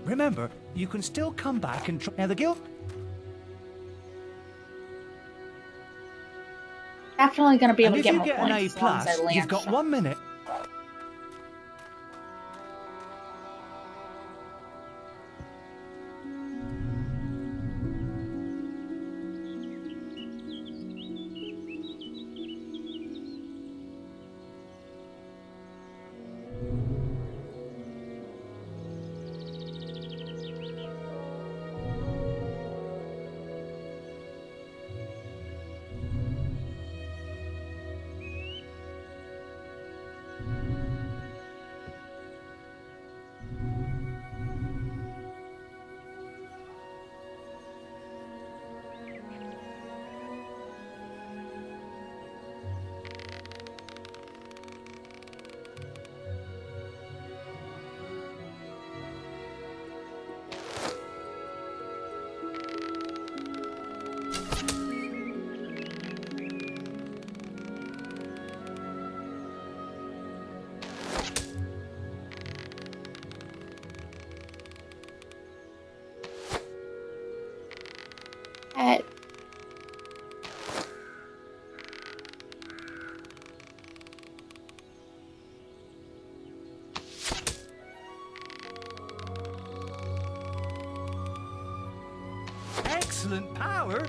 Remember, you can still come back and try... Now the Guild... Definitely gonna be able And to if get you more get an A+, points as long as I land you've got stuff. 1 minute. Excellent power.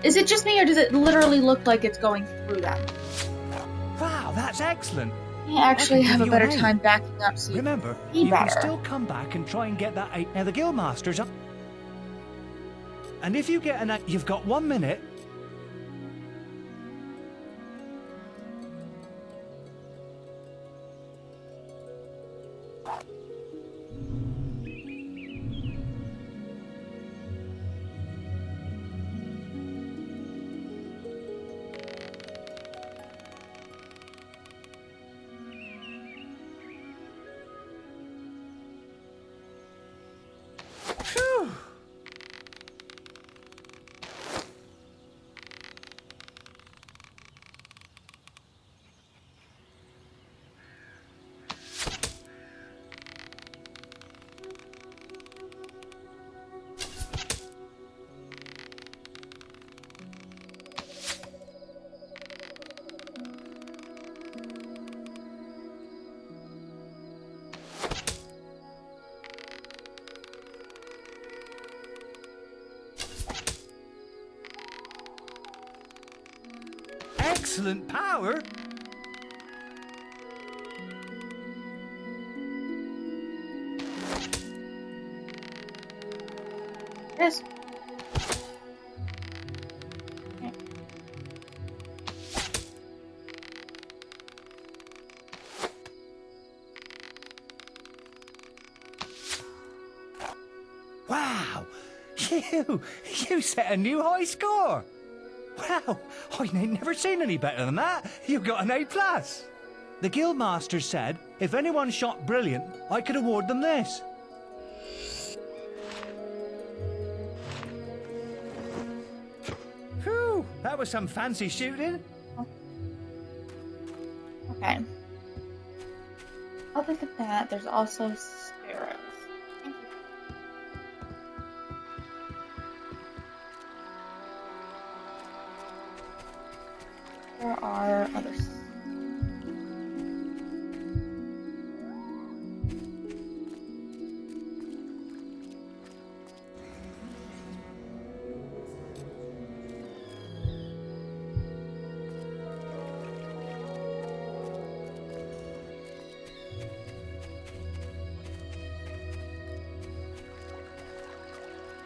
Is it just me, or does it literally look like it's going through them? Wow, that's excellent. I actually I can have give a you better an A. time backing up, so Remember, be you better. can still come back and try and get that A. Now the Guildmaster's up. And if you get an A, you've got 1 minute. excellent power. Yes. Wow! You set a new high score! Wow! I ain't never seen any better than that! You got an A+. The Guildmaster said if anyone shot brilliant, I could award them this. Whew! That was some fancy shooting. Okay. Other than that, there's also sparrows. Thank you. There are others.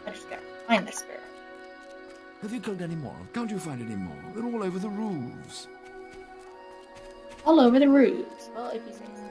I just gotta find the sparrow. Have you killed any more? Can't you find any more? They're all over the roofs. All over the roofs. Well, if you say so.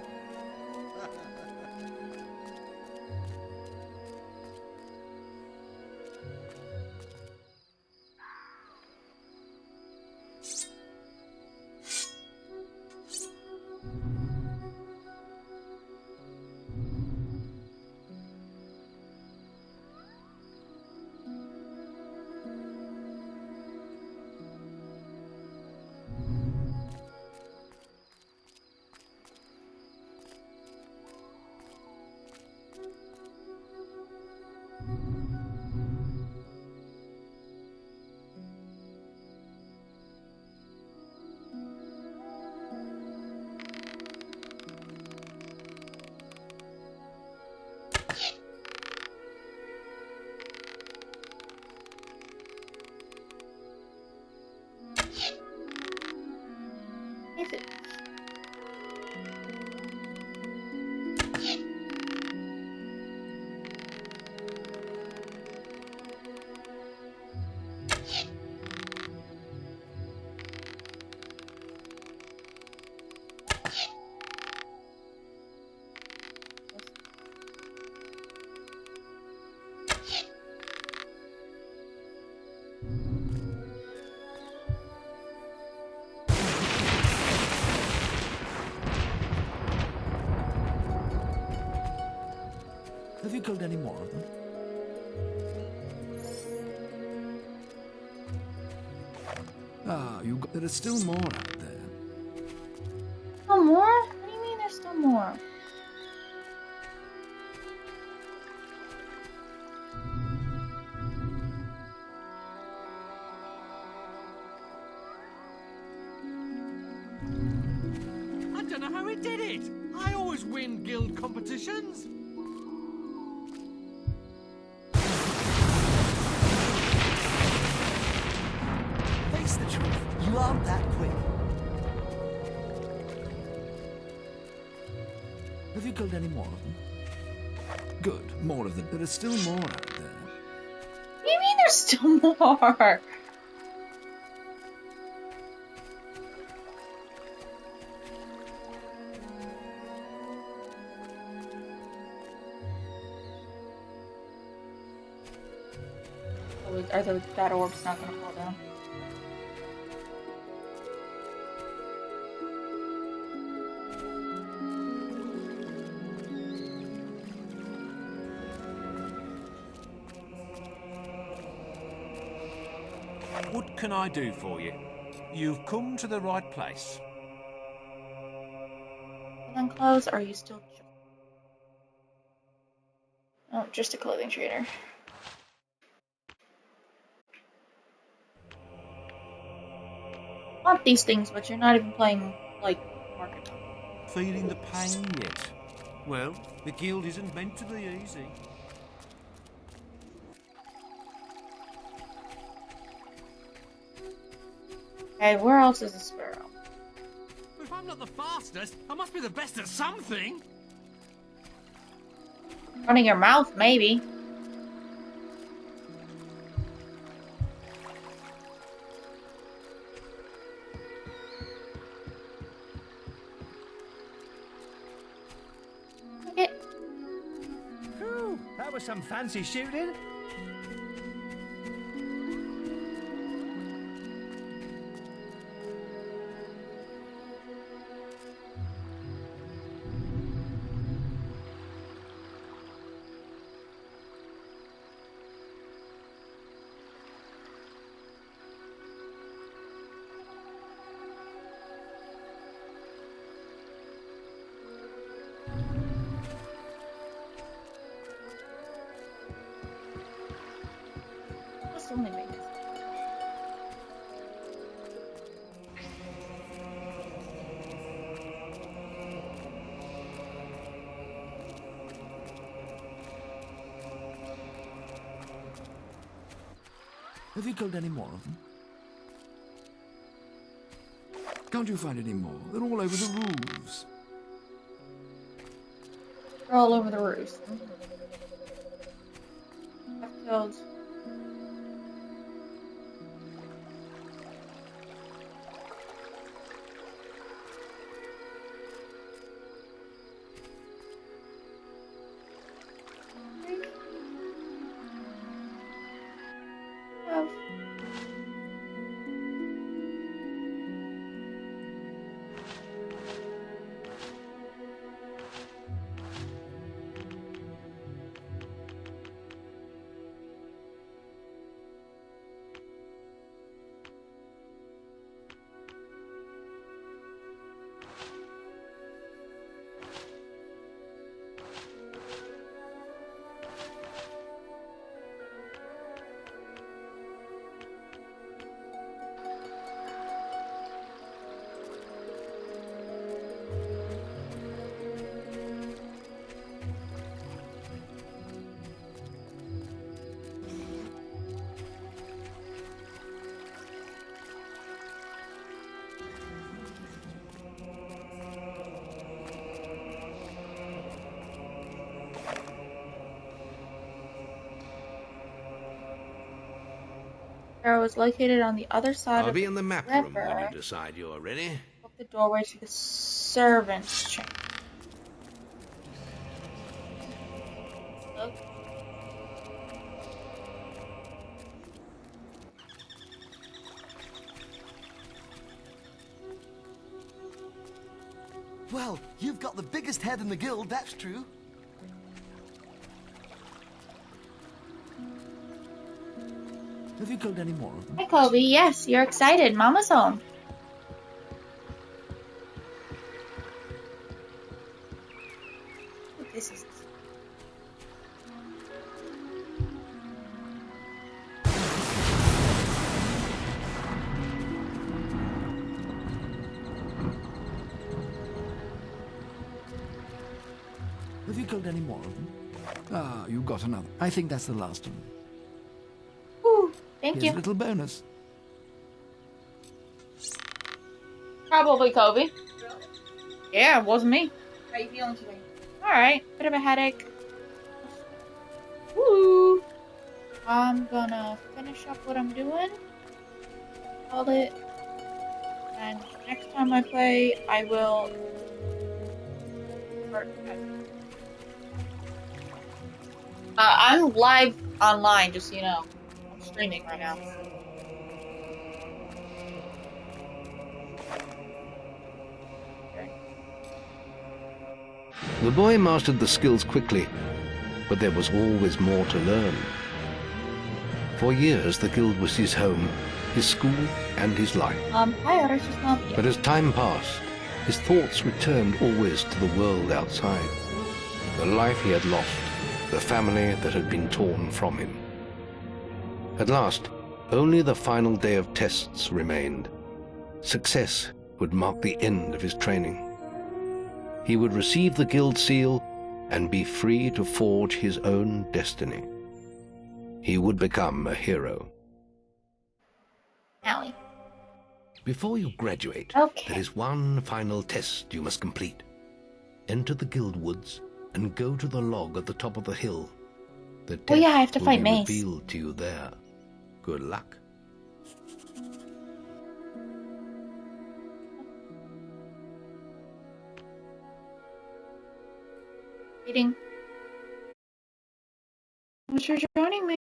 Is it? Have you killed any more of them? Ah, there are still more out there. Still more? What do you mean there's still more? I don't know how he did it. I always win guild competitions. Face the truth, you aren't that quick. Have you killed any more of them? Good, more of them. There are still more out there. What do you mean there's still more? Are those bad orbs not gonna fall down? What can I do for you? You've come to the right place. And then clothes, are you still... Oh, just a clothing trader. Want these things, but you're not even playing, like, market. Feeling the pain yet? Well, the guild isn't meant to be easy. Okay, where else is a sparrow? If I'm not the fastest, I must be the best at something. Running your mouth, maybe. Okay. Whew, that was some fancy shooting. That's only make this. Have you killed any more of them? Can't you find any more? They're all over the roofs. They're all over the roofs. I've killed. Sparrow is located on the other side I'll of be the in the map room when river. you decide you're ready. Up the doorway to the servants' chamber. Look. Well, you've got the biggest head in the guild, that's true. Have you killed any more of them? Hi, Kobe. Yes, you're excited. Mama's home. Look, this is. Have you killed any more of them? Ah, you got another. I think that's the last one. Whew, thank Here's you. a little bonus. Probably Kobe. Yeah, it wasn't me. How you feeling today? Alright, bit of a headache. Woo! I'm gonna finish up what I'm doing. Call it. And next time I play, I will. I'm live online, just so you know. I'm streaming right now. The boy mastered the skills quickly, but there was always more to learn. For years, the guild was his home, his school, and his life. Hi, Otter, just not yet. But as time passed, his thoughts returned always to the world outside. The life he had lost, the family that had been torn from him. At last, only the final day of tests remained. Success would mark the end of his training. He would receive the guild seal and be free to forge his own destiny. He would become a hero. Allie. Before you graduate, Okay. there is one final test you must complete. Enter the guild woods and go to the log at the top of the hill. The test Oh yeah, I have to will fight be Mace. revealed to you there. Good luck. Reading. Thanks for joining me.